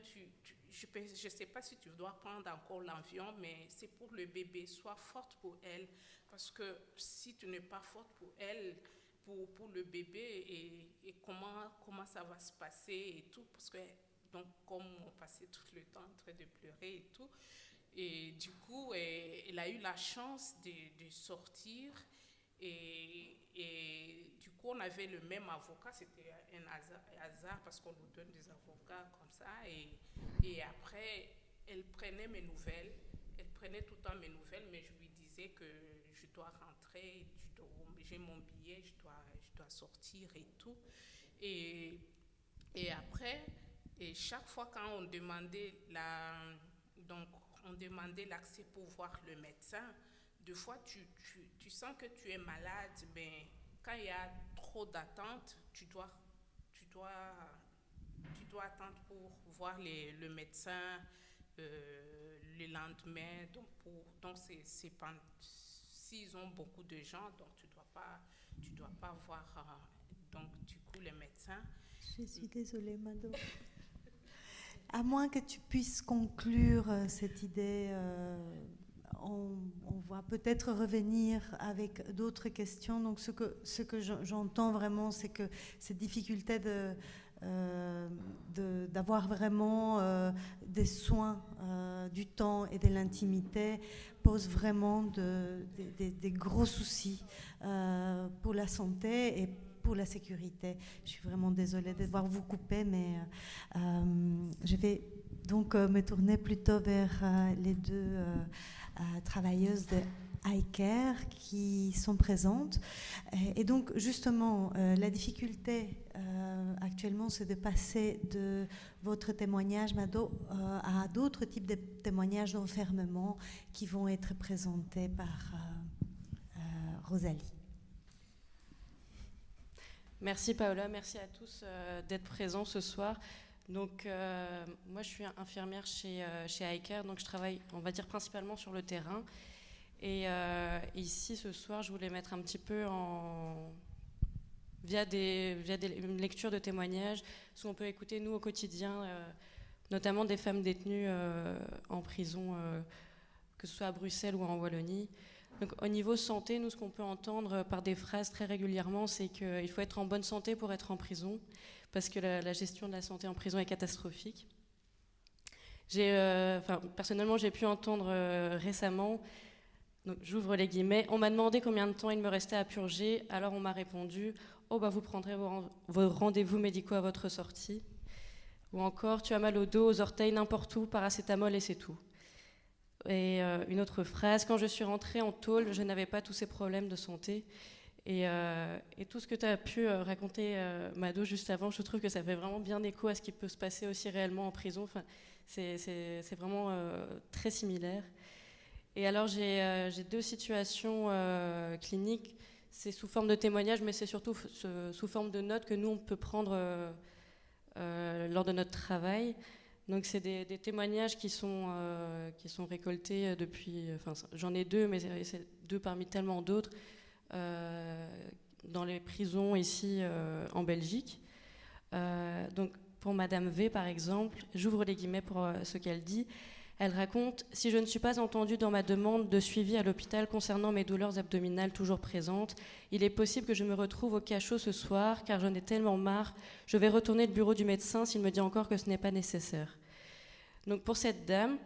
je ne sais pas si tu dois prendre encore l'avion, mais c'est pour le bébé, sois forte pour elle, parce que si tu n'es pas forte pour elle, pour le bébé, et comment ça va se passer et tout, parce que, donc, comme on passait tout le temps en train de pleurer et tout, et du coup, elle a eu la chance de sortir, et du coup, on avait le même avocat, c'était un hasard parce qu'on nous donne des avocats comme ça. Et après, elle prenait mes nouvelles, tout le temps mes nouvelles, mais je lui disais que je dois rentrer, j'ai mon billet, je dois sortir et tout. Et après, et chaque fois quand on demandait l'accès pour voir le médecin, des fois, tu sens que tu es malade, mais quand il y a trop d'attente, tu dois attendre pour voir le médecin le lendemain. Donc s'ils ont beaucoup de gens, donc tu dois pas voir donc du coup les médecins. Je suis désolée, Mado. À moins que tu puisses conclure cette idée, on va peut-être revenir avec d'autres questions. Donc ce que j'entends vraiment, c'est que cette difficulté d'avoir vraiment des soins, du temps et de l'intimité pose vraiment des gros soucis pour la santé et pour la sécurité. Je suis vraiment désolée de devoir vous couper, mais je vais donc me tourner plutôt vers les deux travailleuses de iCare qui sont présentes. Et donc, justement, la difficulté actuellement, c'est de passer de votre témoignage, Mado, à d'autres types de témoignages d'enfermement qui vont être présentés par Rosalie. Merci Paola, merci à tous d'être présents ce soir. Donc moi je suis infirmière chez iCare, donc je travaille, on va dire, principalement sur le terrain. Et ici ce soir je voulais mettre un petit peu via une lecture de témoignages, ce qu'on peut écouter nous au quotidien, notamment des femmes détenues en prison, que ce soit à Bruxelles ou en Wallonie. Donc, au niveau santé, nous, ce qu'on peut entendre par des phrases très régulièrement, c'est qu'il faut être en bonne santé pour être en prison, parce que la gestion de la santé en prison est catastrophique. Personnellement, j'ai pu entendre récemment, donc j'ouvre les guillemets, on m'a demandé combien de temps il me restait à purger, alors on m'a répondu, oh bah vous prendrez vos rendez-vous médicaux à votre sortie. Ou encore, tu as mal au dos, aux orteils, n'importe où, paracétamol et c'est tout. Et une autre phrase, quand je suis rentrée en tôle, je n'avais pas tous ces problèmes de santé. Et tout ce que tu as pu raconter, Mado, juste avant, je trouve que ça fait vraiment bien écho à ce qui peut se passer aussi réellement en prison. Enfin, c'est vraiment très similaire. Et alors, j'ai deux situations cliniques. C'est sous forme de témoignages, mais c'est surtout sous forme de notes que nous, on peut prendre lors de notre travail. Donc c'est des témoignages qui sont récoltés depuis, j'en ai deux, mais c'est deux parmi tellement d'autres, dans les prisons ici en Belgique. Donc pour Madame V par exemple, j'ouvre les guillemets pour ce qu'elle dit. Elle raconte « Si je ne suis pas entendue dans ma demande de suivi à l'hôpital concernant mes douleurs abdominales toujours présentes, il est possible que je me retrouve au cachot ce soir car j'en ai tellement marre, je vais retourner au bureau du médecin s'il me dit encore que ce n'est pas nécessaire. » Donc pour cette dame,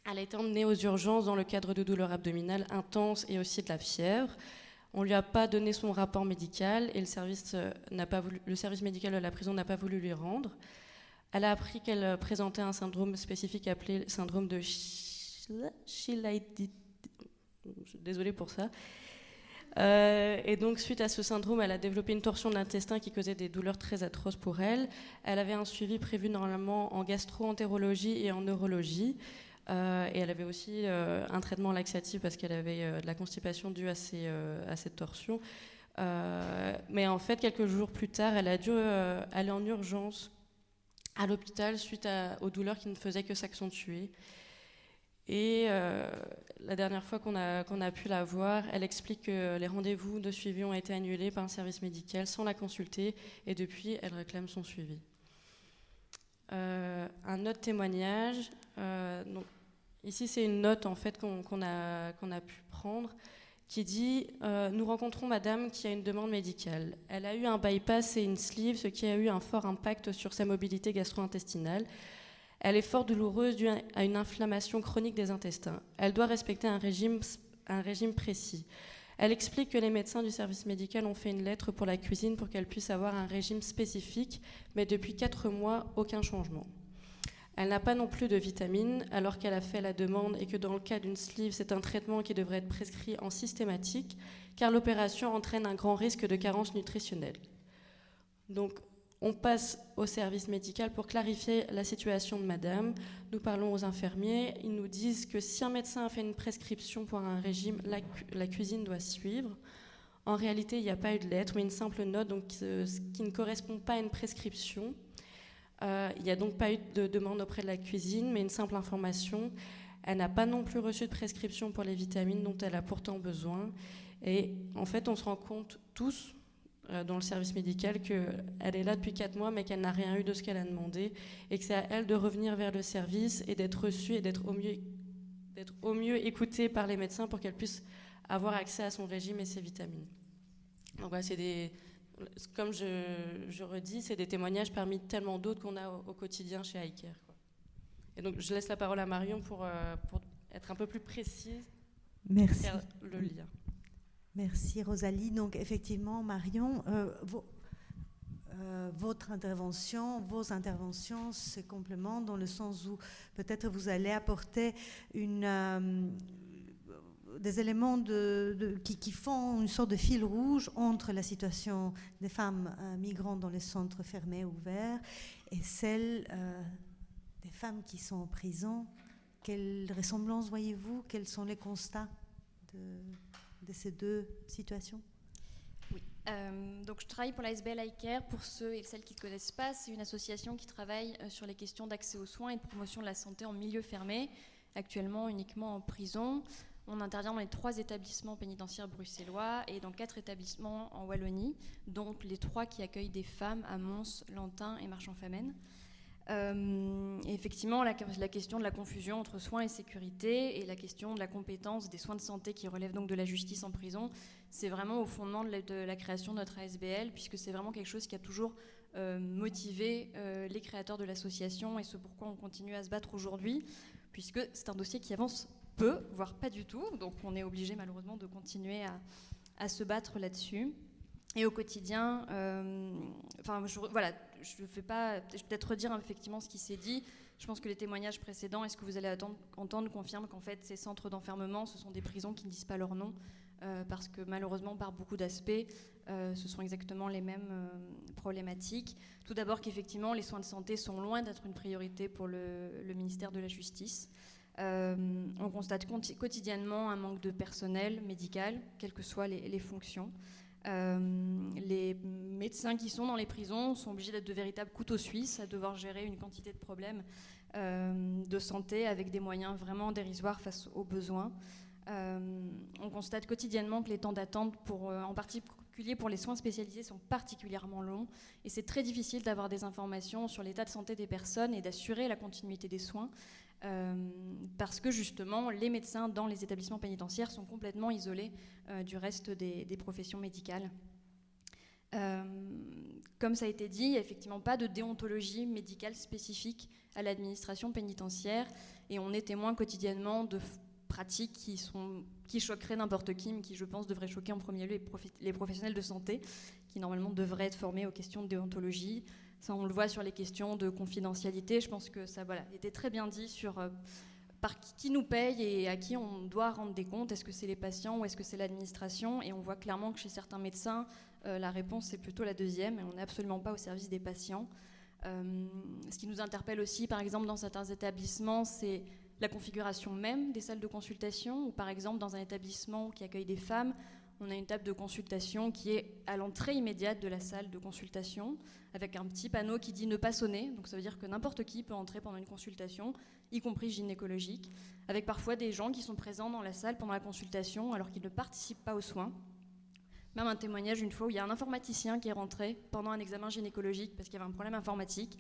elle a été emmenée aux urgences dans le cadre de douleurs abdominales intenses et aussi de la fièvre. On ne lui a pas donné son rapport médical et le service médical de la prison n'a pas voulu lui rendre. Elle a appris qu'elle présentait un syndrome spécifique appelé syndrome de Chilaiditi. Désolée pour ça. Et donc, suite à ce syndrome, elle a développé une torsion de l'intestin qui causait des douleurs très atroces pour elle. Elle avait un suivi prévu normalement en gastro-entérologie et en neurologie. Et elle avait aussi un traitement laxatif parce qu'elle avait de la constipation due à cette torsion. Mais en fait, quelques jours plus tard, elle a dû aller en urgence à l'hôpital suite aux douleurs qui ne faisaient que s'accentuer. Et la dernière fois qu'on a pu la voir, elle explique que les rendez-vous de suivi ont été annulés par un service médical sans la consulter, et depuis, elle réclame son suivi. Un autre témoignage. Donc, ici, c'est une note en fait qu'on a pu prendre qui dit nous rencontrons madame qui a une demande médicale. Elle a eu un bypass et une sleeve, ce qui a eu un fort impact sur sa mobilité gastro-intestinale. Elle est fort douloureuse due à une inflammation chronique des intestins. Elle doit respecter un régime précis. Elle explique que les médecins du service médical ont fait une lettre pour la cuisine pour qu'elle puisse avoir un régime spécifique, mais depuis 4 mois, aucun changement. Elle n'a pas non plus de vitamines, alors qu'elle a fait la demande et que dans le cas d'une sleeve, c'est un traitement qui devrait être prescrit en systématique, car l'opération entraîne un grand risque de carence nutritionnelle. Donc, on passe au service médical pour clarifier la situation de madame. Nous parlons aux infirmiers. Ils nous disent que si un médecin a fait une prescription pour un régime, la cuisine doit suivre. En réalité, il n'y a pas eu de lettre, mais une simple note donc, qui ne correspond pas à une prescription. Il n'y a donc pas eu de demande auprès de la cuisine, mais une simple information. Elle n'a pas non plus reçu de prescription pour les vitamines dont elle a pourtant besoin. Et en fait, on se rend compte tous, dans le service médical, qu'elle est là depuis 4 mois, mais qu'elle n'a rien eu de ce qu'elle a demandé, et que c'est à elle de revenir vers le service et d'être reçue et d'être au mieux écoutée par les médecins pour qu'elle puisse avoir accès à son régime et ses vitamines. Donc voilà, comme je redis, c'est des témoignages parmi tellement d'autres qu'on a au quotidien chez iCare. Et donc je laisse la parole à Marion pour être un peu plus précise. Merci. Faire le lien. Merci Rosalie. Donc effectivement, Marion, votre intervention, vos interventions se complémentent dans le sens où peut-être vous allez apporter des éléments qui font une sorte de fil rouge entre la situation des femmes migrantes dans les centres fermés ou ouverts et celle des femmes qui sont en prison. Quelles ressemblances voyez-vous? Quels sont les constats de ces deux situations? Oui, donc je travaille pour la SBL iCare. Pour ceux et celles qui ne connaissent pas, c'est une association qui travaille sur les questions d'accès aux soins et de promotion de la santé en milieu fermé, actuellement uniquement en prison. On intervient dans les 3 établissements pénitentiaires bruxellois et dans 4 établissements en Wallonie, dont les 3 qui accueillent des femmes à Mons, Lantin et Marchand-Famenne. Et effectivement, la question de la confusion entre soins et sécurité et la question de la compétence des soins de santé qui relèvent donc de la justice en prison, c'est vraiment au fondement de la création de notre ASBL, puisque c'est vraiment quelque chose qui a toujours motivé les créateurs de l'association et ce pourquoi on continue à se battre aujourd'hui, puisque c'est un dossier qui avance peu, voire pas du tout, donc on est obligé malheureusement de continuer à se battre là-dessus. Et au quotidien, je vais peut-être redire effectivement ce qui s'est dit. Je pense que les témoignages précédents et ce que vous allez entendre confirment qu'en fait, ces centres d'enfermement, ce sont des prisons qui ne disent pas leur nom, parce que malheureusement, par beaucoup d'aspects, ce sont exactement les mêmes problématiques. Tout d'abord qu'effectivement, les soins de santé sont loin d'être une priorité pour le ministère de la Justice. On constate quotidiennement un manque de personnel médical, quelles que soient les fonctions. Les médecins qui sont dans les prisons sont obligés d'être de véritables couteaux suisses, à devoir gérer une quantité de problèmes de santé avec des moyens vraiment dérisoires face aux besoins. On constate quotidiennement que les temps d'attente, en particulier pour les soins spécialisés, sont particulièrement longs et c'est très difficile d'avoir des informations sur l'état de santé des personnes et d'assurer la continuité des soins. Parce que justement les médecins dans les établissements pénitentiaires sont complètement isolés du reste des professions médicales. Comme ça a été dit, il n'y a effectivement pas de déontologie médicale spécifique à l'administration pénitentiaire et on est témoin quotidiennement de pratiques qui choqueraient n'importe qui, mais qui je pense devraient choquer en premier lieu les professionnels de santé qui normalement devraient être formés aux questions de déontologie. Ça, on le voit sur les questions de confidentialité. Je pense que ça était très bien dit sur par qui nous paye et à qui on doit rendre des comptes. Est-ce que c'est les patients ou est-ce que c'est l'administration? Et on voit clairement que chez certains médecins, la réponse c'est plutôt la deuxième, et on n'est absolument pas au service des patients. Ce qui nous interpelle aussi, par exemple, dans certains établissements, c'est la configuration même des salles de consultation, ou par exemple dans un établissement qui accueille des femmes, on a une table de consultation qui est à l'entrée immédiate de la salle de consultation, avec un petit panneau qui dit ne pas sonner, donc ça veut dire que n'importe qui peut entrer pendant une consultation, y compris gynécologique, avec parfois des gens qui sont présents dans la salle pendant la consultation alors qu'ils ne participent pas aux soins. Même un témoignage une fois où il y a un informaticien qui est rentré pendant un examen gynécologique parce qu'il y avait un problème informatique,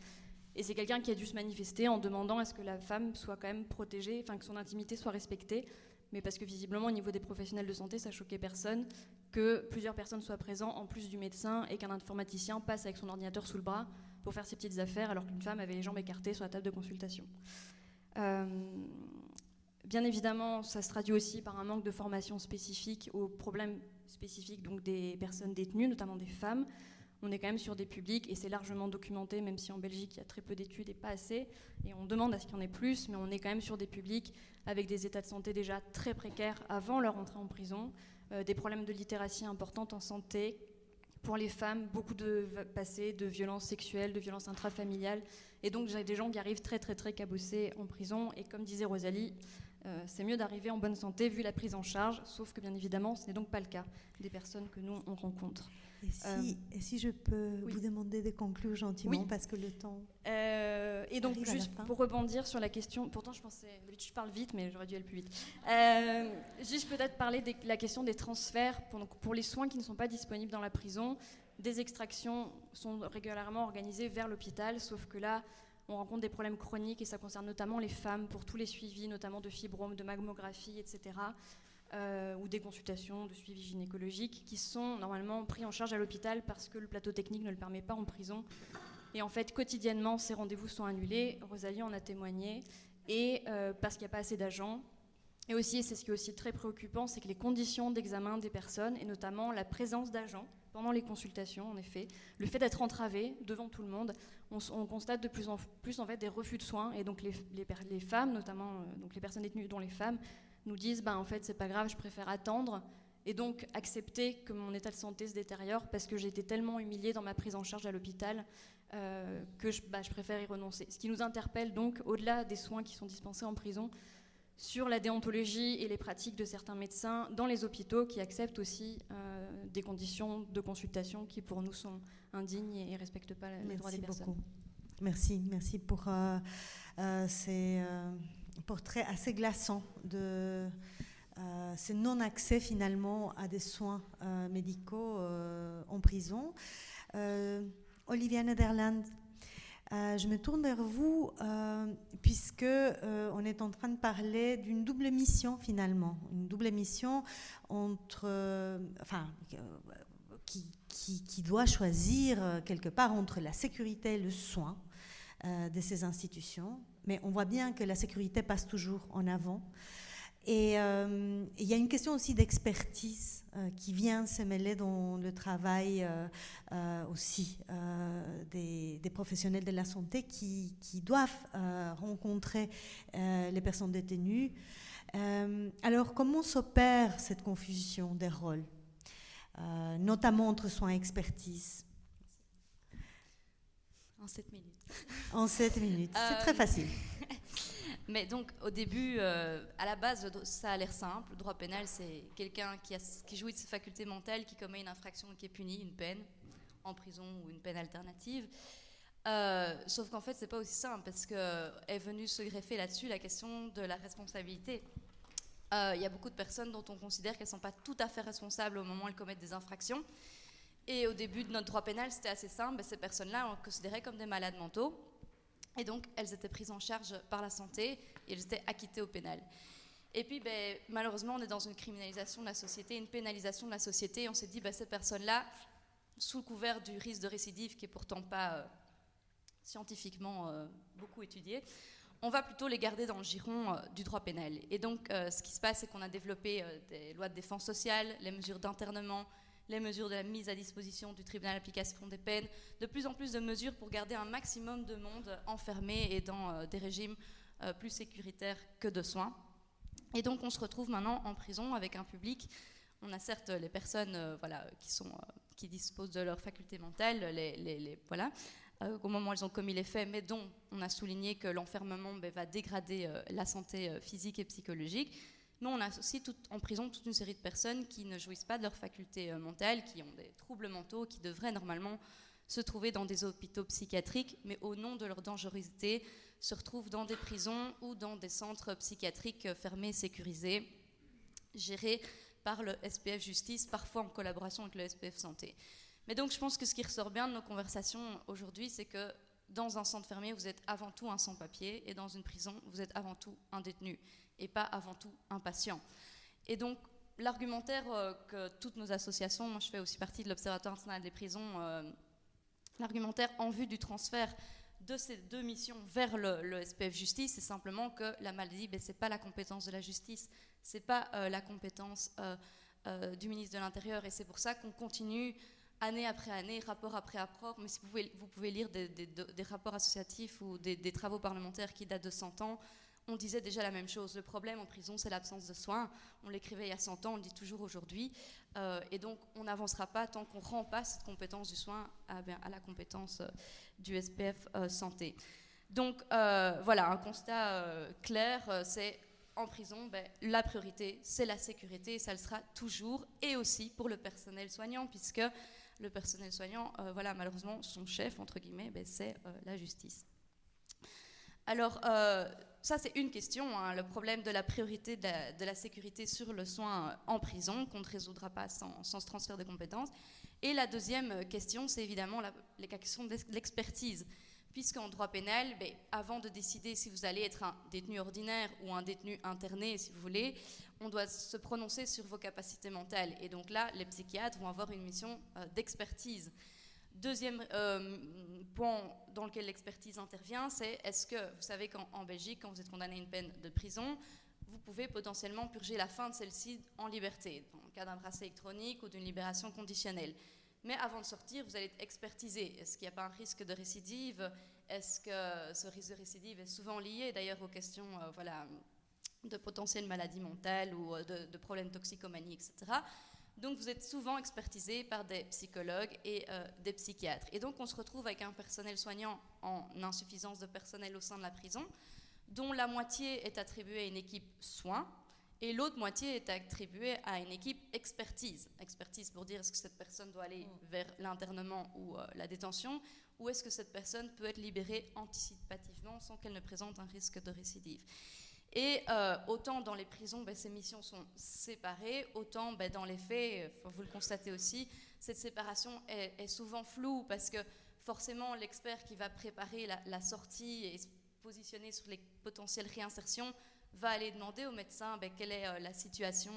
et c'est quelqu'un qui a dû se manifester en demandant à ce que la femme soit quand même protégée, enfin que son intimité soit respectée, mais parce que visiblement au niveau des professionnels de santé ça choquait personne que plusieurs personnes soient présentes en plus du médecin et qu'un informaticien passe avec son ordinateur sous le bras pour faire ses petites affaires alors qu'une femme avait les jambes écartées sur la table de consultation. Bien évidemment, ça se traduit aussi par un manque de formation spécifique aux problèmes spécifiques donc des personnes détenues, notamment des femmes. On est quand même sur des publics, et c'est largement documenté, même si en Belgique il y a très peu d'études et pas assez, et on demande à ce qu'il y en ait plus, mais on est quand même sur des publics avec des états de santé déjà très précaires avant leur entrée en prison, des problèmes de littératie importantes en santé. Pour les femmes, beaucoup de passés de violences sexuelles, de violences intrafamiliales, et donc j'ai des gens qui arrivent très très très cabossés en prison, et comme disait Rosalie, c'est mieux d'arriver en bonne santé vu la prise en charge, sauf que bien évidemment ce n'est donc pas le cas des personnes que nous on rencontre. Et si je peux vous demander de conclure gentiment, parce que le temps... et donc juste pour rebondir sur la question, pourtant je pensais, d'habitude je parle vite mais j'aurais dû aller plus vite, juste peut-être parler de la question des transferts pour les soins qui ne sont pas disponibles dans la prison. Des extractions sont régulièrement organisées vers l'hôpital, sauf que là on rencontre des problèmes chroniques, et ça concerne notamment les femmes pour tous les suivis, notamment de fibromes, de mammographie, etc., ou des consultations de suivi gynécologique qui sont normalement pris en charge à l'hôpital parce que le plateau technique ne le permet pas en prison. Et en fait, quotidiennement, ces rendez-vous sont annulés. Rosalie en a témoigné, et parce qu'il n'y a pas assez d'agents. Et aussi, et c'est ce qui est aussi très préoccupant, c'est que les conditions d'examen des personnes, et notamment la présence d'agents pendant les consultations, en effet, le fait d'être entravé devant tout le monde, on constate de plus en plus en fait, des refus de soins. Et donc les femmes, notamment donc les personnes détenues dont les femmes, nous disent en fait c'est pas grave, je préfère attendre et donc accepter que mon état de santé se détériore parce que j'ai été tellement humiliée dans ma prise en charge à l'hôpital que je préfère y renoncer. Ce qui nous interpelle donc, au-delà des soins qui sont dispensés en prison, sur la déontologie et les pratiques de certains médecins dans les hôpitaux qui acceptent aussi des conditions de consultation qui pour nous sont indignes et ne respectent pas les droits des personnes. Merci pour ces portraits assez glaçants de ce non-accès finalement à des soins médicaux en prison. Olivia Nederland, je me tourne vers vous puisque on est en train de parler d'une double mission finalement, une double mission entre, qui doit choisir quelque part entre la sécurité et le soin de ces institutions, mais on voit bien que la sécurité passe toujours en avant. Et il y a une question aussi d'expertise qui vient se mêler dans le travail aussi des professionnels de la santé qui doivent rencontrer les personnes détenues. Alors, comment s'opère cette confusion des rôles, notamment entre soins et expertise? En 7 minutes. En 7 minutes, c'est très facile. Mais donc, au début, à la base, ça a l'air simple. Le droit pénal, c'est quelqu'un qui jouit de ses facultés mentales, qui commet une infraction qui est punie, une peine, en prison ou une peine alternative. Sauf qu'en fait, c'est pas aussi simple, parce qu'est venue se greffer là-dessus la question de la responsabilité. Il y a beaucoup de personnes dont on considère qu'elles ne sont pas tout à fait responsables au moment où elles commettent des infractions. Et au début de notre droit pénal, c'était assez simple. Ces personnes-là, on considérait comme des malades mentaux. Et donc, elles étaient prises en charge par la santé et elles étaient acquittées au pénal. Et puis, malheureusement, on est dans une criminalisation de la société, une pénalisation de la société. Et on s'est dit, ces personnes-là, sous le couvert du risque de récidive, qui n'est pourtant pas scientifiquement beaucoup étudié, on va plutôt les garder dans le giron du droit pénal. Et donc, ce qui se passe, c'est qu'on a développé des lois de défense sociale, les mesures d'internement, les mesures de la mise à disposition du tribunal d'application des peines, de plus en plus de mesures pour garder un maximum de monde enfermé et dans des régimes plus sécuritaire que de soins. Et donc on se retrouve maintenant en prison avec un public. On a certes les personnes qui disposent de leurs facultés mentales, au moment où elles ont commis les faits, mais dont on a souligné que l'enfermement va dégrader la santé physique et psychologique. Mais on a aussi en prison toute une série de personnes qui ne jouissent pas de leurs facultés mentales, qui ont des troubles mentaux, qui devraient normalement se trouver dans des hôpitaux psychiatriques, mais au nom de leur dangerosité, se retrouvent dans des prisons ou dans des centres psychiatriques fermés, sécurisés, gérés par le SPF Justice, parfois en collaboration avec le SPF Santé. Mais donc je pense que ce qui ressort bien de nos conversations aujourd'hui, c'est que dans un centre fermé, vous êtes avant tout un sans-papier, et dans une prison, vous êtes avant tout un détenu, et pas avant tout un patient. Et donc l'argumentaire que toutes nos associations, moi je fais aussi partie de l'Observatoire international des prisons, l'argumentaire en vue du transfert de ces deux missions vers le SPF Justice, c'est simplement que la maladie, ce n'est pas la compétence de la justice, ce n'est pas la compétence du ministre de l'Intérieur, et c'est pour ça qu'on continue année après année, rapport après rapport, mais si vous pouvez lire des rapports associatifs ou des travaux parlementaires qui datent de 100 ans, on disait déjà la même chose. Le problème en prison, c'est l'absence de soins. On l'écrivait il y a 100 ans, on le dit toujours aujourd'hui. Et donc, on n'avancera pas tant qu'on ne rend pas cette compétence du soin à la compétence du SPF Santé. Donc, voilà, un constat clair, c'est en prison, la priorité, c'est la sécurité, et ça le sera toujours, et aussi pour le personnel soignant, puisque le personnel soignant, malheureusement, son chef, entre guillemets, c'est la justice. Alors, ça c'est une question, le problème de la priorité de la sécurité sur le soin en prison, qu'on ne résoudra pas sans ce transfert de compétences. Et la deuxième question, c'est évidemment la question de l'expertise. Puisqu'en droit pénal, avant de décider si vous allez être un détenu ordinaire ou un détenu interné, si vous voulez, on doit se prononcer sur vos capacités mentales. Et donc là, les psychiatres vont avoir une mission d'expertise. Deuxième point dans lequel l'expertise intervient, c'est est-ce que vous savez qu'en Belgique, quand vous êtes condamné à une peine de prison, vous pouvez potentiellement purger la fin de celle-ci en liberté, dans le cas d'un bracelet électronique ou d'une libération conditionnelle. Mais avant de sortir, vous allez être expertisé. Est-ce qu'il n'y a pas un risque de récidive? Est-ce que ce risque de récidive est souvent lié d'ailleurs aux questions de potentielles maladies mentales ou de problèmes toxicomanie, etc. Donc vous êtes souvent expertisé par des psychologues et des psychiatres. Et donc on se retrouve avec un personnel soignant en insuffisance de personnel au sein de la prison, dont la moitié est attribuée à une équipe soins, et l'autre moitié est attribuée à une équipe expertise. Expertise pour dire est-ce que cette personne doit aller vers l'internement ou la détention, ou est-ce que cette personne peut être libérée anticipativement sans qu'elle ne présente un risque de récidive. Et autant dans les prisons, ces missions sont séparées, autant dans les faits, vous le constatez aussi, cette séparation est souvent floue parce que forcément l'expert qui va préparer la sortie et se positionner sur les potentielles réinsertions va aller demander au médecin quelle est la situation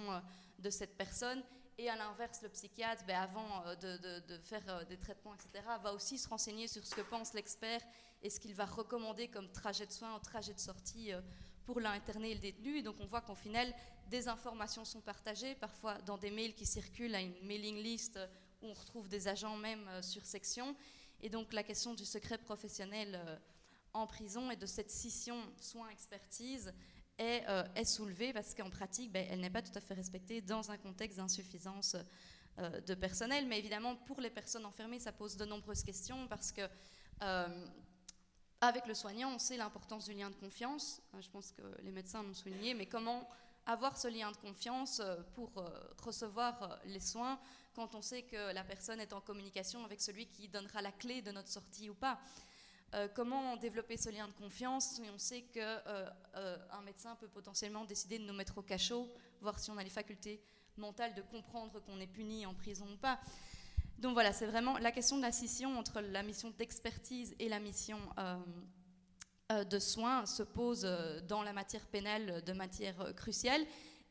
de cette personne. Et à l'inverse, le psychiatre, avant de faire des traitements, etc., va aussi se renseigner sur ce que pense l'expert et ce qu'il va recommander comme trajet de soins ou trajet de sortie pour l'interné et le détenu. Et donc on voit qu'au final, des informations sont partagées, parfois dans des mails qui circulent à une mailing list où on retrouve des agents même sur section. Et donc la question du secret professionnel en prison et de cette scission soins-expertise est soulevée parce qu'en pratique, elle n'est pas tout à fait respectée dans un contexte d'insuffisance de personnel. Mais évidemment, pour les personnes enfermées, ça pose de nombreuses questions parce que avec le soignant, on sait l'importance du lien de confiance. Je pense que les médecins l'ont souligné, mais comment avoir ce lien de confiance pour recevoir les soins quand on sait que la personne est en communication avec celui qui donnera la clé de notre sortie ou pas? Comment développer ce lien de confiance si on sait qu'un médecin peut potentiellement décider de nous mettre au cachot, voir si on a les facultés mentales de comprendre qu'on est puni en prison ou pas? Donc voilà, c'est vraiment la question de la scission entre la mission d'expertise et la mission de soins se pose dans la matière pénale de matière cruciale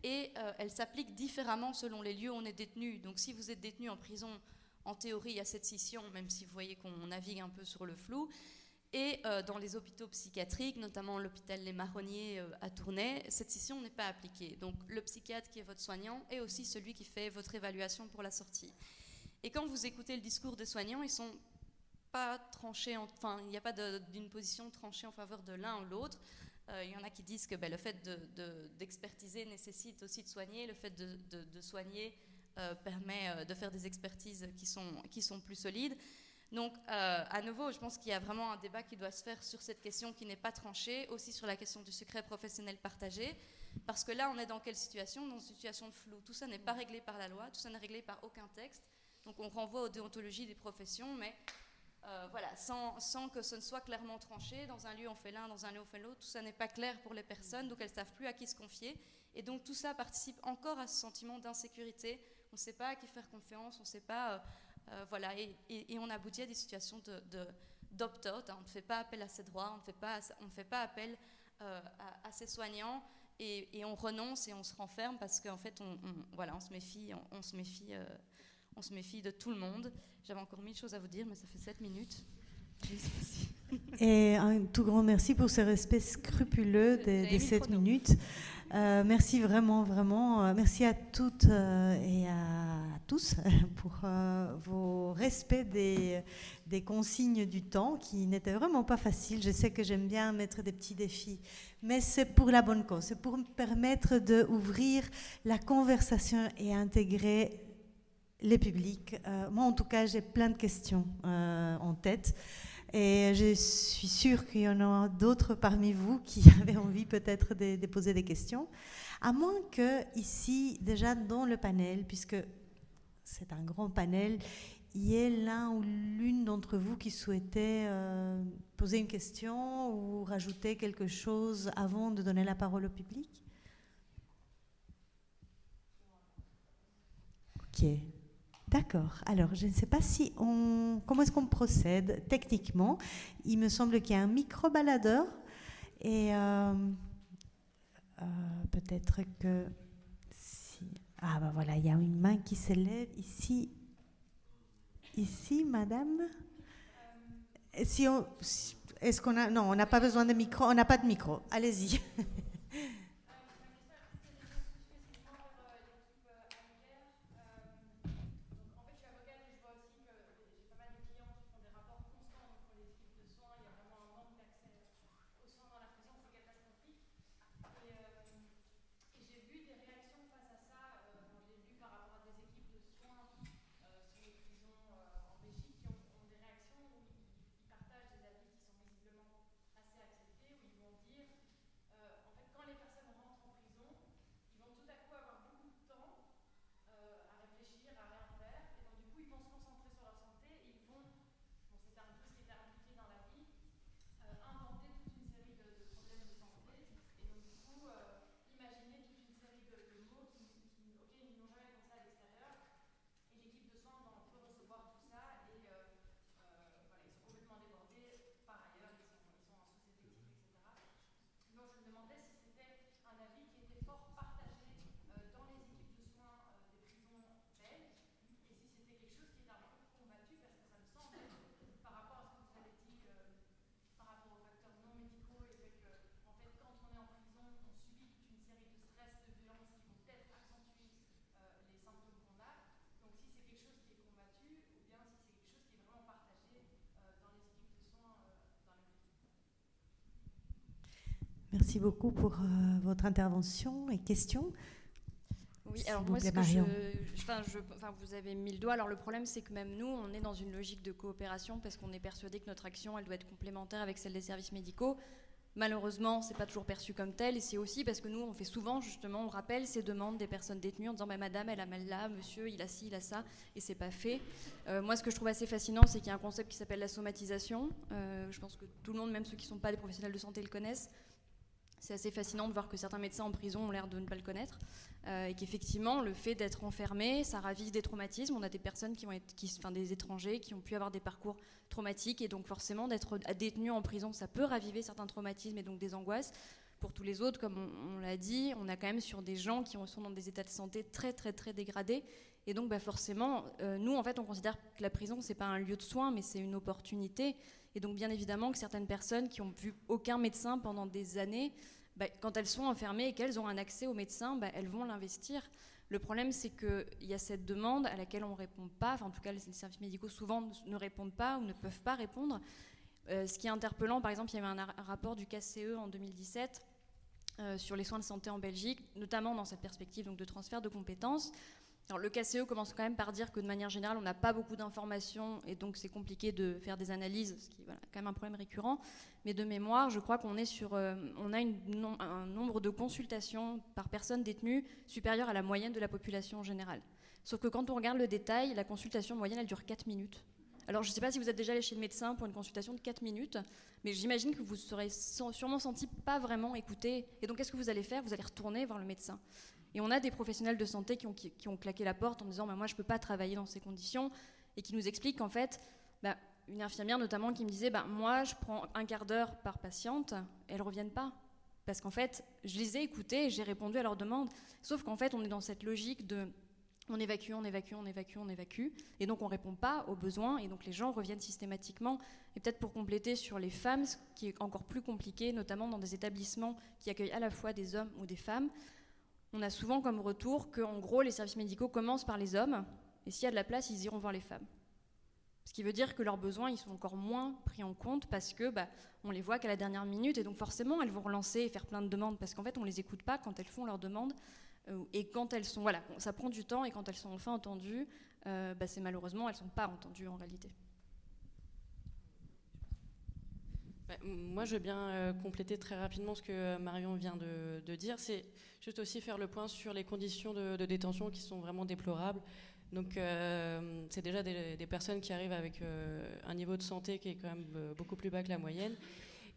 et elle s'applique différemment selon les lieux où on est détenu. Donc si vous êtes détenu en prison, en théorie, il y a cette scission, même si vous voyez qu'on navigue un peu sur le flou. Et dans les hôpitaux psychiatriques, notamment l'hôpital Les Marronniers à Tournai, cette scission n'est pas appliquée. Donc le psychiatre qui est votre soignant est aussi celui qui fait votre évaluation pour la sortie. Et quand vous écoutez le discours des soignants, ils ne sont pas tranchés, il n'y a pas d'une position tranchée en faveur de l'un ou l'autre. Il y en a qui disent que le fait d'expertiser nécessite aussi de soigner. Le fait de soigner permet de faire des expertises qui sont plus solides. Donc, à nouveau, je pense qu'il y a vraiment un débat qui doit se faire sur cette question qui n'est pas tranchée, aussi sur la question du secret professionnel partagé, parce que là, on est dans quelle situation? Dans une situation de flou. Tout ça n'est pas réglé par la loi, tout ça n'est réglé par aucun texte. Donc, on renvoie aux déontologies des professions, mais voilà, sans que ce ne soit clairement tranché. Dans un lieu, on fait l'un, dans un lieu, on fait l'autre. Tout ça n'est pas clair pour les personnes, donc elles ne savent plus à qui se confier. Et donc, tout ça participe encore à ce sentiment d'insécurité. On ne sait pas à qui faire confiance, on ne sait pas... voilà, et on aboutit à des situations d'opt-out. On ne fait pas appel à ses droits, on ne fait pas appel à ses soignants, et on renonce et on se renferme parce qu'en fait, on se méfie de tout le monde. J'avais encore 1000 choses à vous dire, mais ça fait 7 minutes. Et un tout grand merci pour ce respect scrupuleux des 7 minutes. Merci vraiment, vraiment. Merci à toutes et à tous pour vos respects des consignes du temps qui n'étaient vraiment pas faciles. Je sais que j'aime bien mettre des petits défis, mais c'est pour la bonne cause. C'est pour me permettre d'ouvrir la conversation et intégrer les publics. Moi, en tout cas, j'ai plein de questions en tête. Et je suis sûre qu'il y en a d'autres parmi vous qui avaient envie peut-être de poser des questions. À moins que ici, déjà dans le panel, puisque c'est un grand panel, il y ait l'un ou l'une d'entre vous qui souhaitait poser une question ou rajouter quelque chose avant de donner la parole au public. Ok. D'accord. Alors, je ne sais pas comment est-ce qu'on procède techniquement. Il me semble qu'il y a un micro-baladeur et peut-être que si... Ah ben voilà, il y a une main qui s'élève ici. Ici, madame. Est-ce qu'on a... Non, on n'a pas besoin de micro. On n'a pas de micro. Allez-y. Merci beaucoup pour votre intervention et questions. Oui, alors moi, vous avez mis le doigt. Alors le problème, c'est que même nous, on est dans une logique de coopération parce qu'on est persuadé que notre action, elle doit être complémentaire avec celle des services médicaux. Malheureusement, c'est pas toujours perçu comme tel, et c'est aussi parce que nous, on fait souvent, justement, on rappelle ces demandes des personnes détenues en disant madame, elle a mal là, monsieur, il a ci, il a ça, et c'est pas fait. Moi, ce que je trouve assez fascinant, c'est qu'il y a un concept qui s'appelle la somatisation. Je pense que tout le monde, même ceux qui ne sont pas des professionnels de santé, le connaissent. C'est assez fascinant de voir que certains médecins en prison ont l'air de ne pas le connaître, et qu'effectivement, le fait d'être enfermé, ça ravive des traumatismes. On a des personnes des étrangers qui ont pu avoir des parcours traumatiques, et donc forcément, d'être détenu en prison, ça peut raviver certains traumatismes et donc des angoisses. Pour tous les autres, comme on l'a dit, on a quand même sur des gens qui sont dans des états de santé très, très, très dégradés. Et donc, forcément, nous, en fait, on considère que la prison, c'est pas un lieu de soins, mais c'est une opportunité. Et donc, bien évidemment, que certaines personnes qui n'ont vu aucun médecin pendant des années, quand elles sont enfermées et qu'elles ont un accès au médecin, elles vont l'investir. Le problème, c'est qu'il y a cette demande à laquelle on ne répond pas. Enfin, en tout cas, les services médicaux, souvent, ne répondent pas ou ne peuvent pas répondre. Ce qui est interpellant, par exemple, il y avait un rapport du KCE en 2017 sur les soins de santé en Belgique, notamment dans cette perspective donc, de transfert de compétences. Alors, le KCE commence quand même par dire que de manière générale, on n'a pas beaucoup d'informations et donc c'est compliqué de faire des analyses, ce qui est voilà, quand même un problème récurrent. Mais de mémoire, je crois qu'on est sur, on a un nombre de consultations par personne détenue supérieur à la moyenne de la population en général. Sauf que quand on regarde le détail, la consultation moyenne, elle dure 4 minutes. Alors, je ne sais pas si vous êtes déjà allé chez le médecin pour une consultation de 4 minutes, mais j'imagine que vous serez sûrement senti pas vraiment écouté. Et donc, qu'est-ce que vous allez faire? Vous allez retourner voir le médecin. Et on a des professionnels de santé qui ont claqué la porte en disant bah, « moi, je ne peux pas travailler dans ces conditions » et qui nous expliquent qu'en fait, bah, une infirmière notamment qui me disait bah, « moi, je prends un quart d'heure par patiente, elles ne reviennent pas. » Parce qu'en fait, je les ai écoutées et j'ai répondu à leurs demandes. Sauf qu'en fait, on est dans cette logique de on évacue, on évacue, on évacue, on évacue. Et donc, on ne répond pas aux besoins. Et donc, les gens reviennent systématiquement. Et peut-être pour compléter sur les femmes, ce qui est encore plus compliqué, notamment dans des établissements qui accueillent à la fois des hommes ou des femmes, on a souvent comme retour qu'en gros, les services médicaux commencent par les hommes. Et s'il y a de la place, ils iront voir les femmes. Ce qui veut dire que leurs besoins, ils sont encore moins pris en compte parce que bah, on les voit qu'à la dernière minute. Et donc, forcément, elles vont relancer et faire plein de demandes parce qu'en fait, on ne les écoute pas quand elles font leurs demandes. Et quand elles sont, voilà, ça prend du temps et quand elles sont enfin entendues, bah c'est malheureusement, elles ne sont pas entendues en réalité. Moi, je veux bien compléter très rapidement ce que Marion vient de dire. C'est juste aussi faire le point sur les conditions de détention qui sont vraiment déplorables. Donc, c'est déjà des personnes qui arrivent avec un niveau de santé qui est quand même beaucoup plus bas que la moyenne.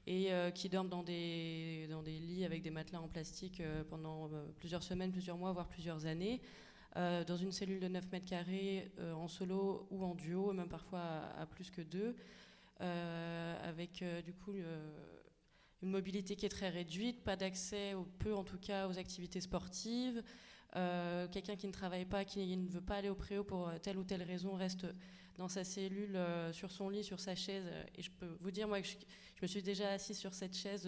Et qui dorment dans des lits avec des matelas en plastique pendant plusieurs semaines, plusieurs mois, voire plusieurs années, dans une cellule de 9 mètres carrés en solo ou en duo, et même parfois à plus que 2, avec du coup une mobilité qui est très réduite, pas d'accès, ou peu en tout cas, aux activités sportives, quelqu'un qui ne travaille pas, qui ne veut pas aller au préau pour telle ou telle raison, reste dans sa cellule, sur son lit, sur sa chaise. Et je peux vous dire, moi, que je me suis déjà assise sur cette chaise.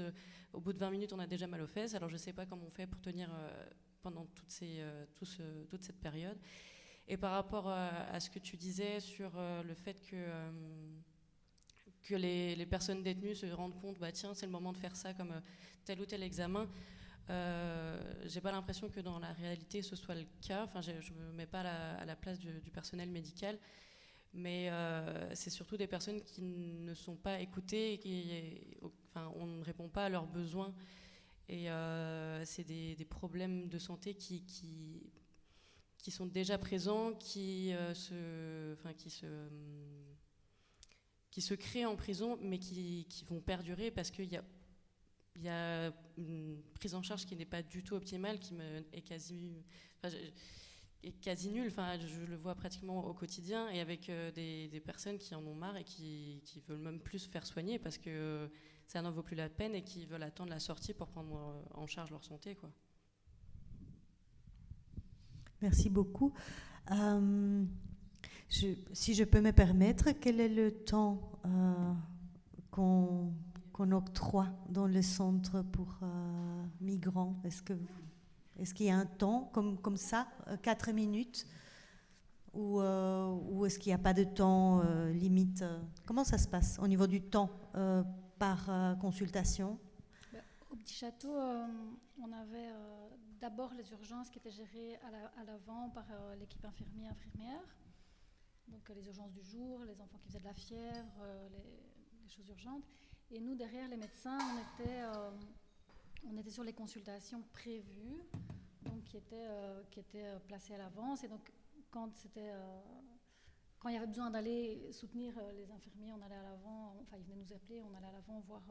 Au bout de 20 minutes, on a déjà mal aux fesses. Alors, je ne sais pas comment on fait pour tenir pendant toute cette période. Et par rapport à ce que tu disais sur le fait que les personnes détenues se rendent compte, bah tiens, c'est le moment de faire ça comme tel ou tel examen. J'ai pas l'impression que dans la réalité ce soit le cas. Enfin, je me mets pas à la place du personnel médical. Mais c'est surtout des personnes qui ne sont pas écoutées et on ne répond pas à leurs besoins. Et c'est des problèmes de santé qui sont déjà présents, qui se créent en prison, mais qui vont perdurer parce qu'il y a une prise en charge qui n'est pas du tout optimale, qui est quasi nulle. Enfin, je le vois pratiquement au quotidien et avec des personnes qui en ont marre et qui veulent même plus se faire soigner parce que ça n'en vaut plus la peine et qui veulent attendre la sortie pour prendre en charge leur santé, quoi. Merci beaucoup. Si je peux me permettre, quel est le temps qu'on octroie dans le centre pour migrants? Est-ce qu'il y a un temps comme ça, 4 minutes, ou est-ce qu'il n'y a pas de temps limite? Comment ça se passe au niveau du temps par consultation? Au Petit Château, on avait d'abord les urgences qui étaient gérées à l'avant par l'équipe infirmière. Donc les urgences du jour, les enfants qui faisaient de la fièvre, les choses urgentes. Et nous, derrière les médecins, on était sur les consultations prévues, donc qui étaient placées à l'avance. Et donc, quand il y avait besoin d'aller soutenir les infirmiers, on allait à l'avant. Enfin, ils venaient nous appeler, on allait à l'avant voir,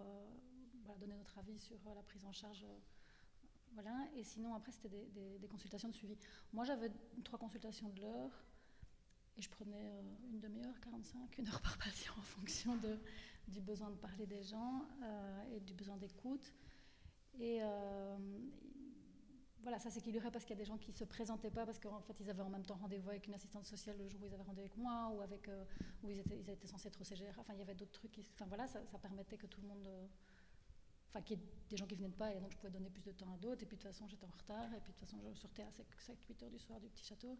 donner notre avis sur la prise en charge. Voilà. Et sinon, après, c'était des consultations de suivi. Moi, j'avais 3 consultations de l'heure. Et je prenais une demi-heure, 45, 1 heure par patient en fonction du besoin de parler des gens et du besoin d'écoute. Et voilà, ça s'équilibrait parce qu'il y a des gens qui ne se présentaient pas parce qu'en fait, ils avaient en même temps rendez-vous avec une assistante sociale le jour où ils avaient rendez-vous avec moi ou où ils étaient censés être au CGR. Enfin, il y avait d'autres trucs. Enfin, voilà, ça permettait que tout le monde... Enfin, qu'il y ait des gens qui ne venaient pas et donc je pouvais donner plus de temps à d'autres. Et puis, de toute façon, j'étais en retard. Et puis, de toute façon, je sortais à 7-8 heures du soir du Petit Château.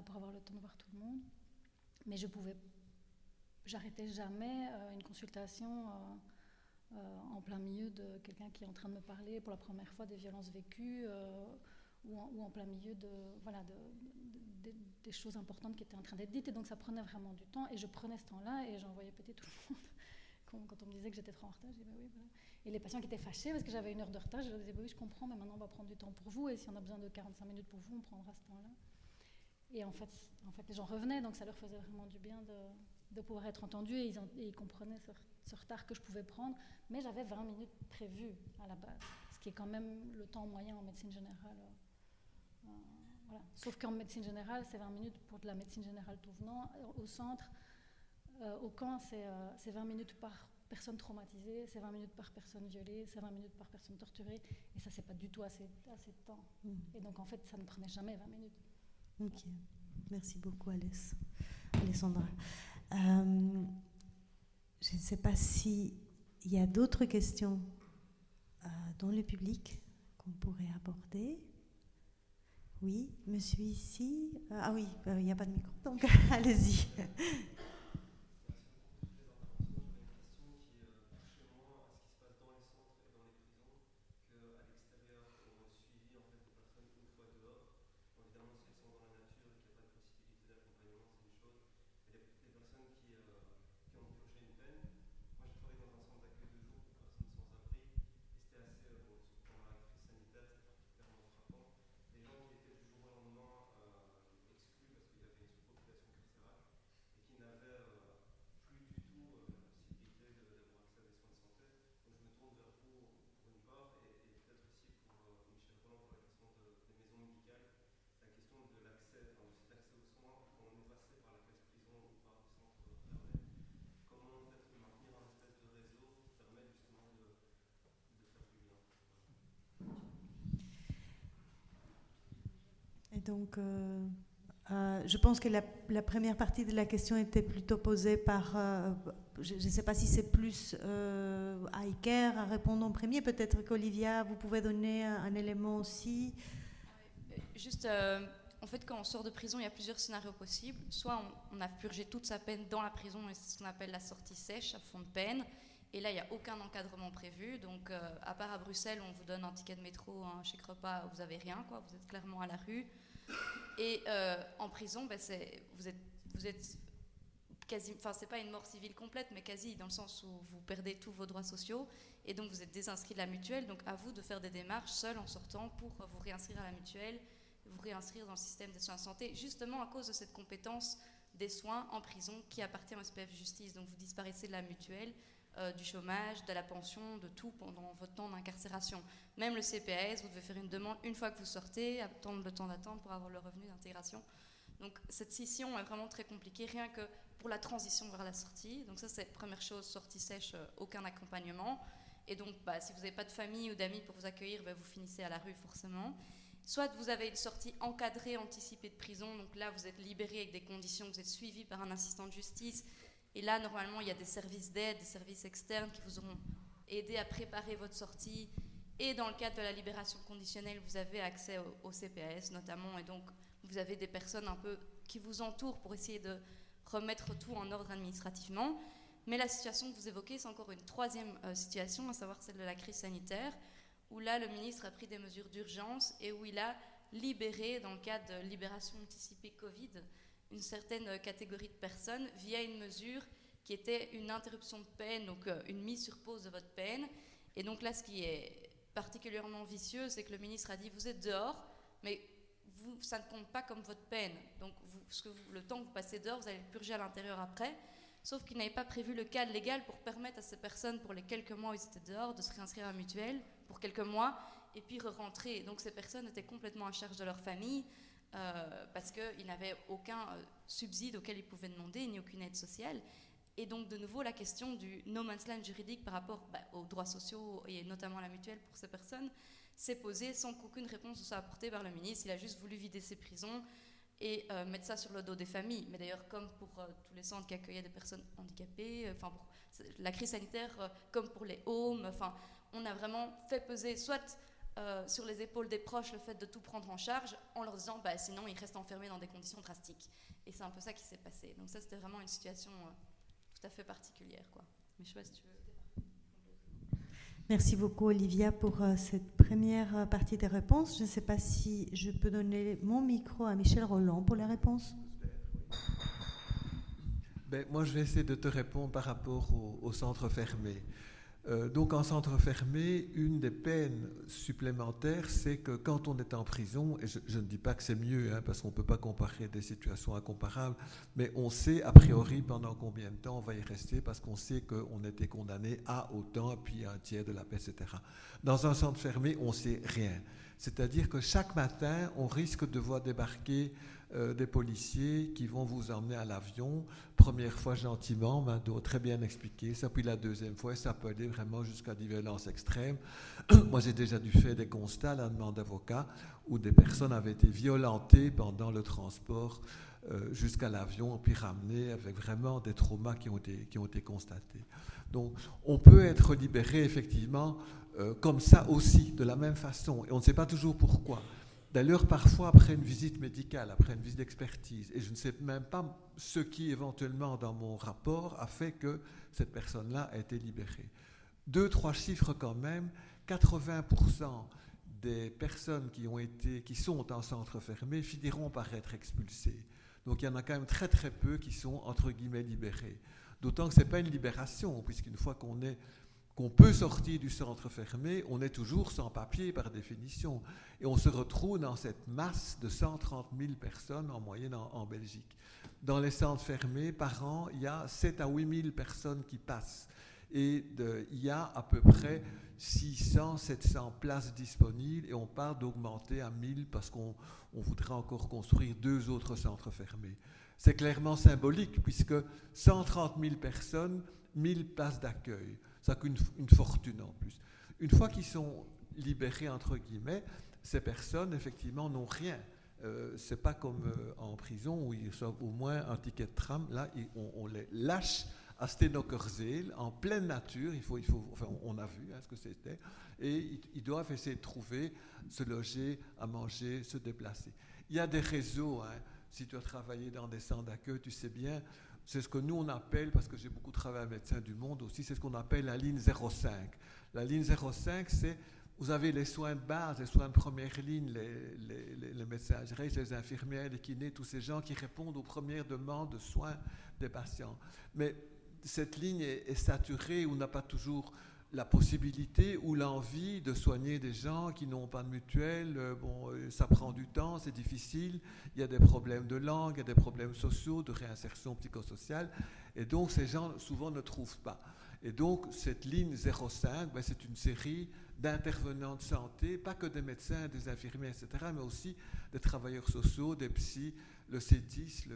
Pour avoir le temps de voir tout le monde. Mais je pouvais j'arrêtais jamais une consultation en plein milieu de quelqu'un qui est en train de me parler pour la première fois des violences vécues ou en plein milieu des choses importantes qui étaient en train d'être dites. Et donc ça prenait vraiment du temps et je prenais ce temps-là et j'envoyais péter tout le monde. Quand on me disait que j'étais trop en retard, je disais bah oui, voilà. Et les patients qui étaient fâchés parce que j'avais 1 heure de retard, je leur disais bah oui, je comprends, mais maintenant on va prendre du temps pour vous et si on a besoin de 45 minutes pour vous, on prendra ce temps-là. Et en fait, les gens revenaient, donc ça leur faisait vraiment du bien de pouvoir être entendus et ils comprenaient ce retard que je pouvais prendre. Mais j'avais 20 minutes prévues à la base, ce qui est quand même le temps moyen en médecine générale. Voilà. Sauf qu'en médecine générale, c'est 20 minutes pour de la médecine générale tout venant. Au centre, au camp, c'est 20 minutes par personne traumatisée, c'est 20 minutes par personne violée, c'est 20 minutes par personne torturée. Et ça, c'est pas du tout assez de temps. Et donc, en fait, ça ne prenait jamais 20 minutes. Ok, merci beaucoup Alessandra. Je ne sais pas s'il y a d'autres questions dans le public qu'on pourrait aborder. Oui, monsieur ici. Ah oui, il n'y a pas de micro, donc allez-y. Donc, je pense que la première partie de la question était plutôt posée par... je ne sais pas si c'est plus Iker à répondre en premier. Peut-être qu'Olivia, vous pouvez donner un élément aussi. Juste, en fait, quand on sort de prison, il y a plusieurs scénarios possibles. Soit on a purgé toute sa peine dans la prison, et c'est ce qu'on appelle la sortie sèche, à fond de peine. Et là, il n'y a aucun encadrement prévu. Donc, à part à Bruxelles, on vous donne un ticket de métro, un chèque repas, vous n'avez rien, quoi. Vous êtes clairement à la rue. Et en prison, vous êtes quasi, enfin c'est pas une mort civile complète, mais quasi, dans le sens où vous perdez tous vos droits sociaux et donc vous êtes désinscrit de la mutuelle. Donc à vous de faire des démarches seul en sortant pour vous réinscrire à la mutuelle, vous réinscrire dans le système des soins de santé, justement à cause de cette compétence des soins en prison qui appartient au SPF Justice. Donc vous disparaissez de la mutuelle, du chômage, de la pension, de tout pendant votre temps d'incarcération. Même le CPAS, vous devez faire une demande une fois que vous sortez, attendre le temps d'attente pour avoir le revenu d'intégration. Donc cette scission est vraiment très compliquée, rien que pour la transition vers la sortie. Donc ça, c'est la première chose, sortie sèche, aucun accompagnement. Et donc, si vous n'avez pas de famille ou d'amis pour vous accueillir, vous finissez à la rue forcément. Soit vous avez une sortie encadrée, anticipée de prison, donc là, vous êtes libéré avec des conditions, vous êtes suivi par un assistant de justice. Et là, normalement, il y a des services d'aide, des services externes qui vous auront aidé à préparer votre sortie. Et dans le cadre de la libération conditionnelle, vous avez accès au CPAS notamment. Et donc, vous avez des personnes un peu qui vous entourent pour essayer de remettre tout en ordre administrativement. Mais la situation que vous évoquez, c'est encore une troisième situation, à savoir celle de la crise sanitaire, où là, le ministre a pris des mesures d'urgence et où il a libéré, dans le cadre de libération anticipée Covid, une certaine catégorie de personnes via une mesure qui était une interruption de peine, donc une mise sur pause de votre peine. Et donc là, ce qui est particulièrement vicieux, c'est que le ministre a dit « vous êtes dehors, mais ça ne compte pas comme votre peine. Donc le temps que vous passez dehors, vous allez le purger à l'intérieur après. » Sauf qu'il n'avait pas prévu le cadre légal pour permettre à ces personnes, pour les quelques mois où ils étaient dehors, de se réinscrire à la mutuelle pour quelques mois et puis re-rentrer. Donc ces personnes étaient complètement à charge de leur famille parce qu'ils n'avaient aucun subside auquel ils pouvaient demander, ni aucune aide sociale. Et donc de nouveau, la question du no man's land juridique par rapport aux droits sociaux et notamment à la mutuelle pour ces personnes s'est posée sans qu'aucune réponse ne soit apportée par le ministre. Il a juste voulu vider ses prisons et mettre ça sur le dos des familles. Mais d'ailleurs, comme pour tous les centres qui accueillaient des personnes handicapées, pour la crise sanitaire, comme pour les homes, on a vraiment fait peser soit sur les épaules des proches le fait de tout prendre en charge, en leur disant sinon ils restent enfermés dans des conditions drastiques. Et c'est un peu ça qui s'est passé. Donc ça, c'était vraiment une situation tout tout à fait particulière, quoi. Mais je sais pas si tu veux. Merci beaucoup Olivia pour cette première partie des réponses. Je ne sais pas si je peux donner mon micro à Michel Roland pour la réponse. Moi, je vais essayer de te répondre par rapport au centre fermé. Donc, en centre fermé, une des peines supplémentaires, c'est que quand on est en prison, et je ne dis pas que c'est mieux, parce qu'on ne peut pas comparer des situations incomparables, mais on sait a priori pendant combien de temps on va y rester, parce qu'on sait qu'on était condamné à autant, puis à un tiers de la peine, etc. Dans un centre fermé, on ne sait rien. C'est-à-dire que chaque matin, on risque de voir débarquer des policiers qui vont vous emmener à l'avion, première fois gentiment, très bien expliqué ça, puis la deuxième fois, ça peut aller vraiment jusqu'à des violences extrêmes. Moi, j'ai déjà dû faire des constats à la demande d'avocat où des personnes avaient été violentées pendant le transport jusqu'à l'avion, puis ramenées avec vraiment des traumas qui ont été constatés. Donc, on peut être libéré effectivement comme ça aussi, de la même façon, et on ne sait pas toujours pourquoi. D'ailleurs, parfois, après une visite médicale, après une visite d'expertise, et je ne sais même pas ce qui, éventuellement, dans mon rapport, a fait que cette personne-là a été libérée. 2-3 chiffres quand même, 80% des personnes qui sont en centre fermé finiront par être expulsées. Donc, il y en a quand même très très peu qui sont, entre guillemets, libérés. D'autant que ce n'est pas une libération, puisqu'une fois qu'on peut sortir du centre fermé, on est toujours sans papier par définition. Et on se retrouve dans cette masse de 130 000 personnes en moyenne en Belgique. Dans les centres fermés, par an, il y a 7 à 8 000 personnes qui passent. Et il y a à peu près 600, 700 places disponibles et on parle d'augmenter à 1000 parce qu'on voudrait encore construire 2 autres centres fermés. C'est clairement symbolique puisque 130 000 personnes, 1000 places d'accueil. Ça coûte une fortune en plus. Une fois qu'ils sont libérés, entre guillemets, ces personnes, effectivement, n'ont rien. C'est pas comme en prison où ils reçoivent au moins un ticket de tram. Là, on les lâche à Stenokerzeel, en pleine nature. On a vu ce que c'était. Et ils doivent essayer de trouver, se loger, à manger, se déplacer. Il y a des réseaux. Si tu as travaillé dans des centres d'accueil, tu sais bien. C'est ce que nous, on appelle, parce que j'ai beaucoup travaillé à Médecins du Monde aussi, c'est ce qu'on appelle la ligne 05. La ligne 05, c'est, vous avez les soins de base, les soins de première ligne, les messageries, les infirmières, les kinés, tous ces gens qui répondent aux premières demandes de soins des patients. Mais cette ligne est saturée, on n'a pas toujours la possibilité ou l'envie de soigner des gens qui n'ont pas de mutuelle. Ça prend du temps, c'est difficile, il y a des problèmes de langue, il y a des problèmes sociaux, de réinsertion psychosociale, et donc ces gens souvent ne trouvent pas. Et donc cette ligne 05, c'est une série d'intervenants de santé, pas que des médecins, des infirmiers, etc., mais aussi des travailleurs sociaux, des psys, le CETIS,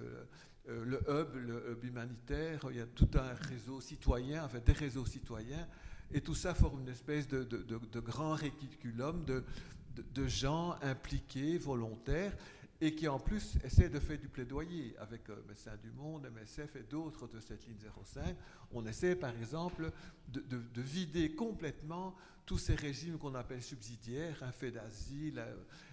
le hub humanitaire, il y a tout un réseau citoyen, des réseaux citoyens. Et tout ça forme une espèce de grand réticulum de gens impliqués, volontaires, et qui en plus essaient de faire du plaidoyer avec Médecins du Monde, MSF et d'autres de cette ligne 05. On essaie par exemple de vider complètement tous ces régimes qu'on appelle subsidiaires, un fait d'asile,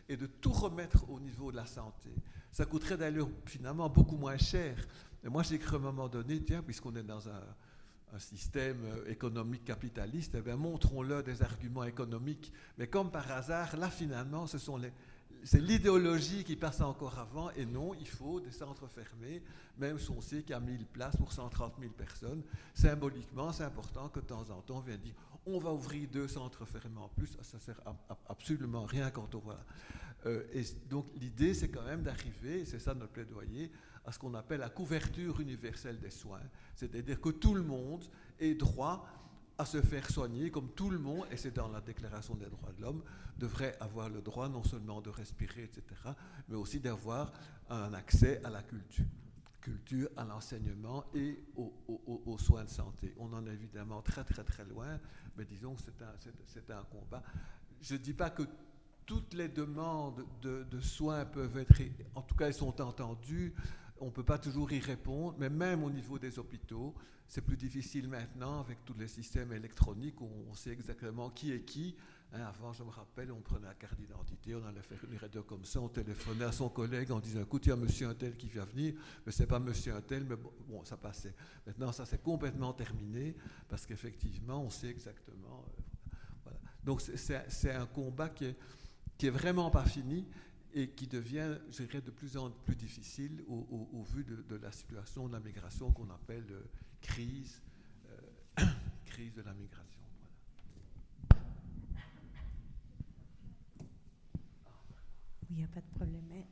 et de tout remettre au niveau de la santé. Ça coûterait d'ailleurs finalement beaucoup moins cher. Et moi j'ai cru à un moment donné, tiens, puisqu'on est dans un système économique capitaliste, eh bien, montrons-leur des arguments économiques. Mais comme par hasard, là, finalement, c'est l'idéologie qui passe encore avant. Et non, il faut des centres fermés, même si on sait qu'il y a 1000 places pour 130 000 personnes. Symboliquement, c'est important que de temps en temps, on vienne dire on va ouvrir 2 centres fermés en plus. Ça ne sert absolument à rien quand on voit. Et donc, l'idée, c'est quand même d'arriver, c'est ça notre plaidoyer, à ce qu'on appelle la couverture universelle des soins, c'est-à-dire que tout le monde ait droit à se faire soigner, comme tout le monde, et c'est dans la Déclaration des droits de l'homme, devrait avoir le droit non seulement de respirer, etc., mais aussi d'avoir un accès à la culture, à l'enseignement et aux soins de santé. On en est évidemment très très très loin, mais disons que c'est un combat. Je ne dis pas que toutes les demandes de soins peuvent être, en tout cas elles sont entendues, on ne peut pas toujours y répondre, mais même au niveau des hôpitaux, c'est plus difficile maintenant avec tous les systèmes électroniques où on sait exactement qui est qui, Hein, avant, je me rappelle, on prenait la carte d'identité, on allait faire une erreur comme ça, on téléphonait à son collègue en disant, écoute, il y a monsieur un tel qui vient venir, mais c'est pas monsieur un tel, mais bon, ça passait. Maintenant, ça c'est complètement terminé, parce qu'effectivement, on sait exactement. Voilà. Donc, c'est un combat qui est vraiment pas fini et qui devient, je dirais, de plus en plus difficile au vu de la situation de la migration qu'on appelle crise de la migration. Oui, il n'y a pas de problème. Mais,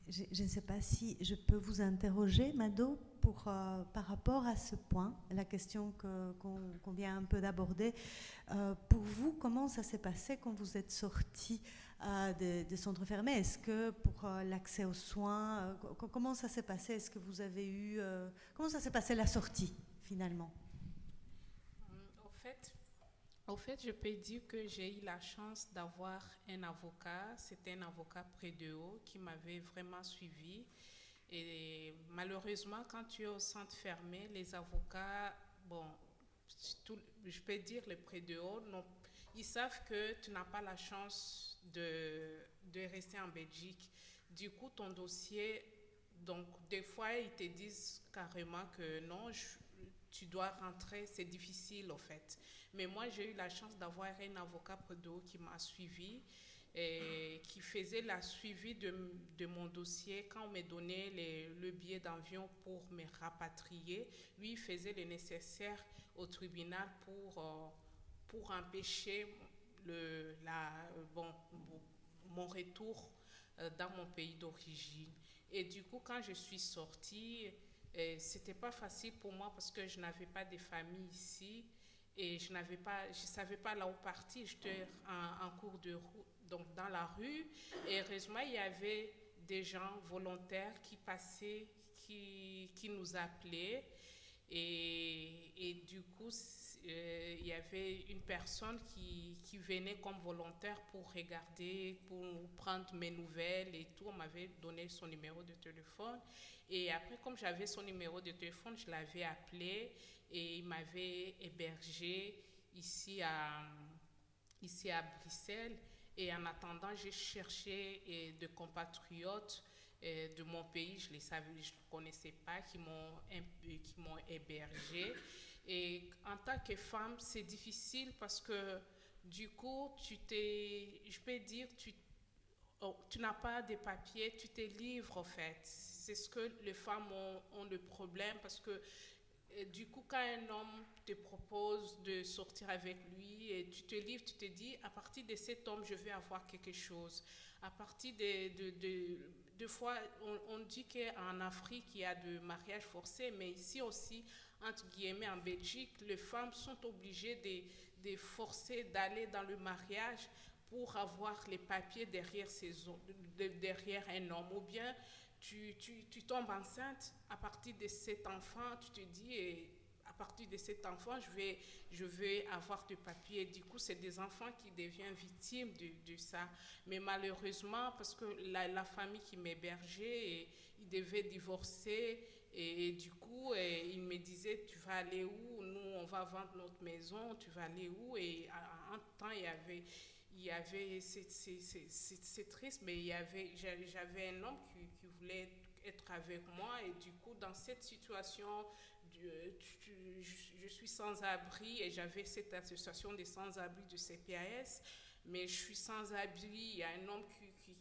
je ne sais pas si je peux vous interroger, Mado, par rapport à ce point, la question qu'on vient un peu d'aborder. Pour vous, comment ça s'est passé quand vous êtes sortis des centres fermés? Est-ce que pour l'accès aux soins, comment ça s'est passé? Est-ce que vous avez eu... comment ça s'est passé la sortie, finalement? Au fait, je peux dire que j'ai eu la chance d'avoir un avocat. C'était un avocat près de haut qui m'avait vraiment suivi. Et malheureusement, quand tu es au centre fermé, les avocats, bon, je peux dire les près de haut, non, ils savent que tu n'as pas la chance de rester en Belgique. Du coup, ton dossier, donc des fois, ils te disent carrément que non, tu dois rentrer, c'est difficile en fait. Mais moi, j'ai eu la chance d'avoir un avocat près de haut qui m'a suivi et qui faisait la suivi de mon dossier. Quand on me donnait le billet d'avion pour me rapatrier, lui, il faisait le nécessaire au tribunal pour empêcher mon retour dans mon pays d'origine. Et du coup, quand je suis sortie, c'était pas facile pour moi parce que je n'avais pas de famille ici et je savais pas là où partir. J'étais en cours de route, donc dans la rue. Et heureusement, il y avait des gens volontaires qui passaient, qui nous appelaient. Et du coup, il y avait une personne qui venait comme volontaire pour regarder, pour prendre mes nouvelles et tout. On m'avait donné son numéro de téléphone. Et après, comme j'avais son numéro de téléphone, je l'avais appelé et il m'avait hébergé ici à Bruxelles. Et en attendant, j'ai cherché de compatriotes de mon pays, je ne connaissais pas, qui m'ont hébergé. Et en tant que femme, c'est difficile parce que du coup, je peux dire, tu n'as pas de papiers, tu te livres en fait. C'est ce que les femmes ont le problème parce que du coup, quand un homme te propose de sortir avec lui et tu te livres, tu te dis, à partir de cet homme, je vais avoir quelque chose. À partir de fois, on dit qu'en Afrique, il y a de mariage forcé, mais ici aussi, entre guillemets, en Belgique, les femmes sont obligées de forcer d'aller dans le mariage pour avoir les papiers derrière un homme. Ou bien, tu tombes enceinte, à partir de cet enfant, tu te dis, à partir de cet enfant, je vais avoir des papiers. Du coup, c'est des enfants qui deviennent victimes de ça. Mais malheureusement, parce que la famille qui m'hébergeait, ils devaient divorcer. Et du coup, il me disait, tu vas aller où? Nous, on va vendre notre maison, tu vas aller où? Et en temps, c'est triste, mais j'avais un homme qui voulait être avec moi. Et du coup, dans cette situation, je suis sans abri et j'avais cette association des sans-abri de CPAS, mais je suis sans abri. Il y a un homme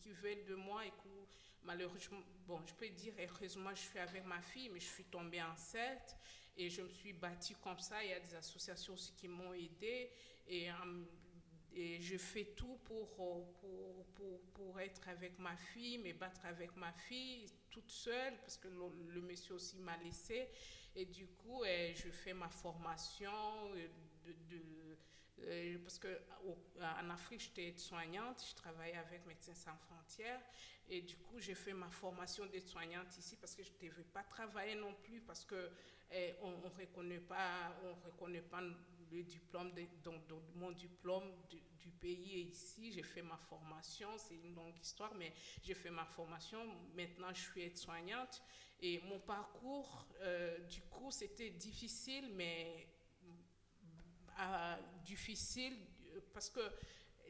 qui veut de moi et que malheureusement, bon, je peux dire heureusement, je suis avec ma fille, mais je suis tombée enceinte et je me suis battue comme ça. Il y a des associations aussi qui m'ont aidée et je fais tout pour être avec ma fille, me battre avec ma fille toute seule parce que le monsieur aussi m'a laissée. Et du coup, je fais ma formation parce qu'en Afrique, j'étais aide-soignante, je travaillais avec Médecins Sans Frontières. Et du coup, j'ai fait ma formation d'aide-soignante ici parce que je ne devais pas travailler non plus parce qu'on ne reconnaît pas le diplôme, donc mon diplôme du pays est ici. J'ai fait ma formation, c'est une longue histoire, mais j'ai fait ma formation. Maintenant, je suis aide-soignante. Et mon parcours, du coup, c'était difficile, mais difficile parce que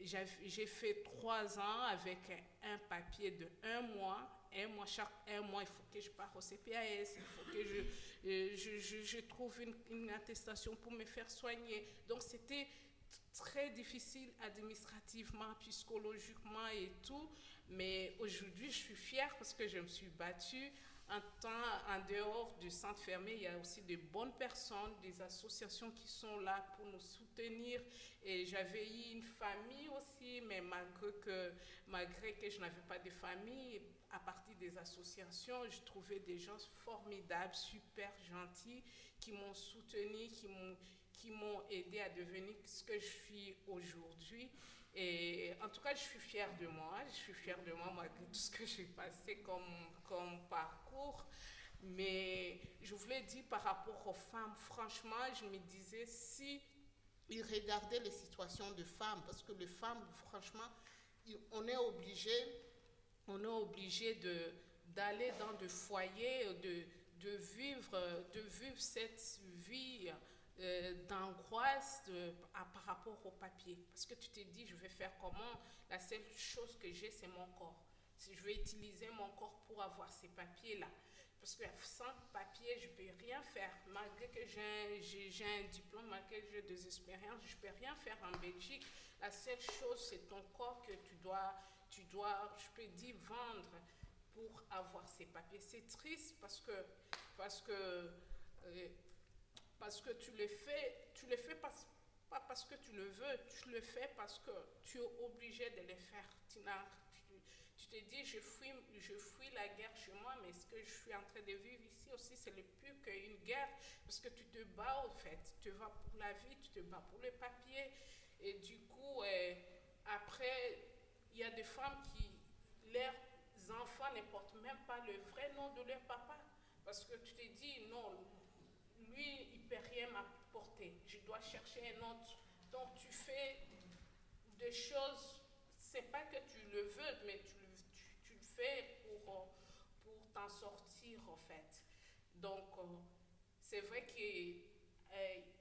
j'ai fait 3 ans avec un papier de 1 mois. Chaque 1 mois, il faut que je parte au CPAS, il faut que je trouve une attestation pour me faire soigner. Donc, c'était très difficile administrativement, psychologiquement et tout. Mais aujourd'hui, je suis fière parce que je me suis battue. En dehors du centre fermé, il y a aussi de bonnes personnes, des associations qui sont là pour nous soutenir. Et j'avais eu une famille aussi, mais malgré que je n'avais pas de famille, à partir des associations, je trouvais des gens formidables, super gentils, qui m'ont soutenu, qui m'ont aidé à devenir ce que je suis aujourd'hui. Et en tout cas, je suis fière de moi. Je suis fière de moi malgré tout ce que j'ai passé comme parcours. Mais je voulais dire par rapport aux femmes, franchement, je me disais si ils regardaient les situations de femmes, parce que les femmes, franchement, on est obligé d'aller dans des foyers, de vivre cette vie d'angoisse par rapport au papier. Parce que tu te dis, je vais faire comment? La seule chose que j'ai, c'est mon corps. Si je vais utiliser mon corps pour avoir ces papiers-là. Parce que sans papier, je ne peux rien faire. Malgré que j'ai un diplôme, malgré que j'ai des expériences, je ne peux rien faire en Belgique. La seule chose, c'est ton corps que tu dois, je peux dire, vendre pour avoir ces papiers. C'est triste parce que tu le fais pas parce que tu le veux, tu le fais parce que tu es obligé de le faire. Tu te dis, je fuis la guerre chez moi, mais ce que je suis en train de vivre ici aussi, c'est le plus qu'une guerre, parce que tu te bats, au fait. Tu te bats pour la vie, tu te bats pour les papiers. Et du coup, après, il y a des femmes qui, leurs enfants ne portent même pas le vrai nom de leur papa, parce que tu te dis, non, lui, il ne peut rien m'apporter. Je dois chercher un autre. Donc, tu fais des choses, c'est pas que tu le veux, mais tu le fais pour t'en sortir, en fait. Donc, c'est vrai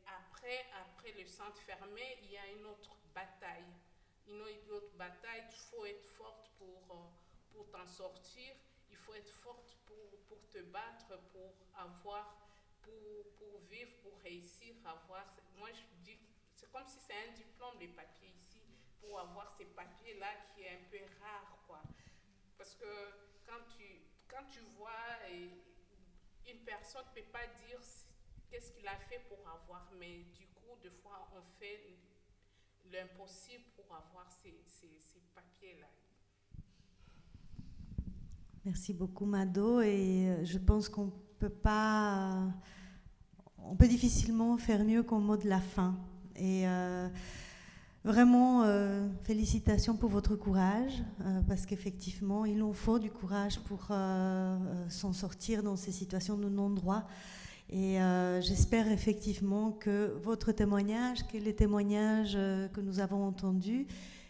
qu'après le centre fermé, il y a une autre bataille. Il faut être forte pour t'en sortir. Il faut être forte pour te battre, pour vivre, pour réussir à avoir. Moi, je dis, c'est comme si c'est un diplôme, les papiers ici, pour avoir ces papiers-là qui est un peu rare, quoi. Parce que quand tu vois une personne ne peut pas dire qu'est-ce qu'il a fait pour avoir, mais du coup, des fois, on fait l'impossible pour avoir ces papiers-là. Merci beaucoup, Mado. Et je pense qu'on peut difficilement faire mieux qu'au mot de la fin. Et vraiment, félicitations pour votre courage, parce qu'effectivement, il nous faut du courage pour s'en sortir dans ces situations de non-droit. Et j'espère effectivement que votre témoignage, que les témoignages que nous avons entendus,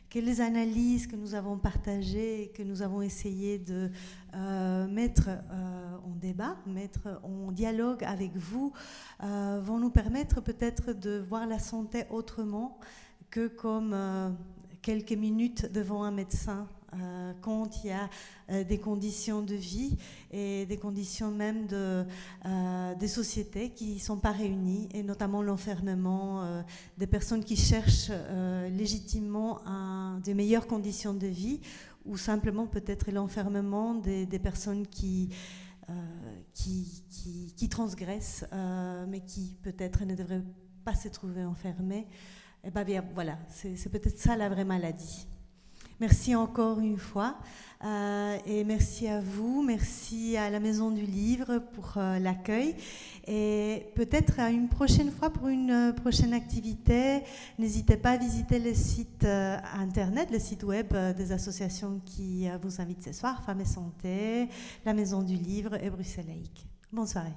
que les analyses que nous avons partagées et que nous avons essayé de mettre en débat, mettre en dialogue avec vous, vont nous permettre peut-être de voir la santé autrement que comme quelques minutes devant un médecin, quand il y a des conditions de vie et des conditions même des sociétés qui ne sont pas réunies, et notamment l'enfermement des personnes qui cherchent légitimement de meilleures conditions de vie, ou simplement peut-être l'enfermement des personnes qui transgressent, mais qui peut-être ne devraient pas se trouver enfermées. Et bien voilà, c'est peut-être ça la vraie maladie. Merci encore une fois, et merci à vous, merci à la Maison du Livre pour l'accueil, et peut-être à une prochaine fois pour une prochaine activité. N'hésitez pas à visiter le site internet, le site web des associations qui vous invitent ce soir, Femmes et Santé, la Maison du Livre et Bruxelles Laïque. Bonne soirée.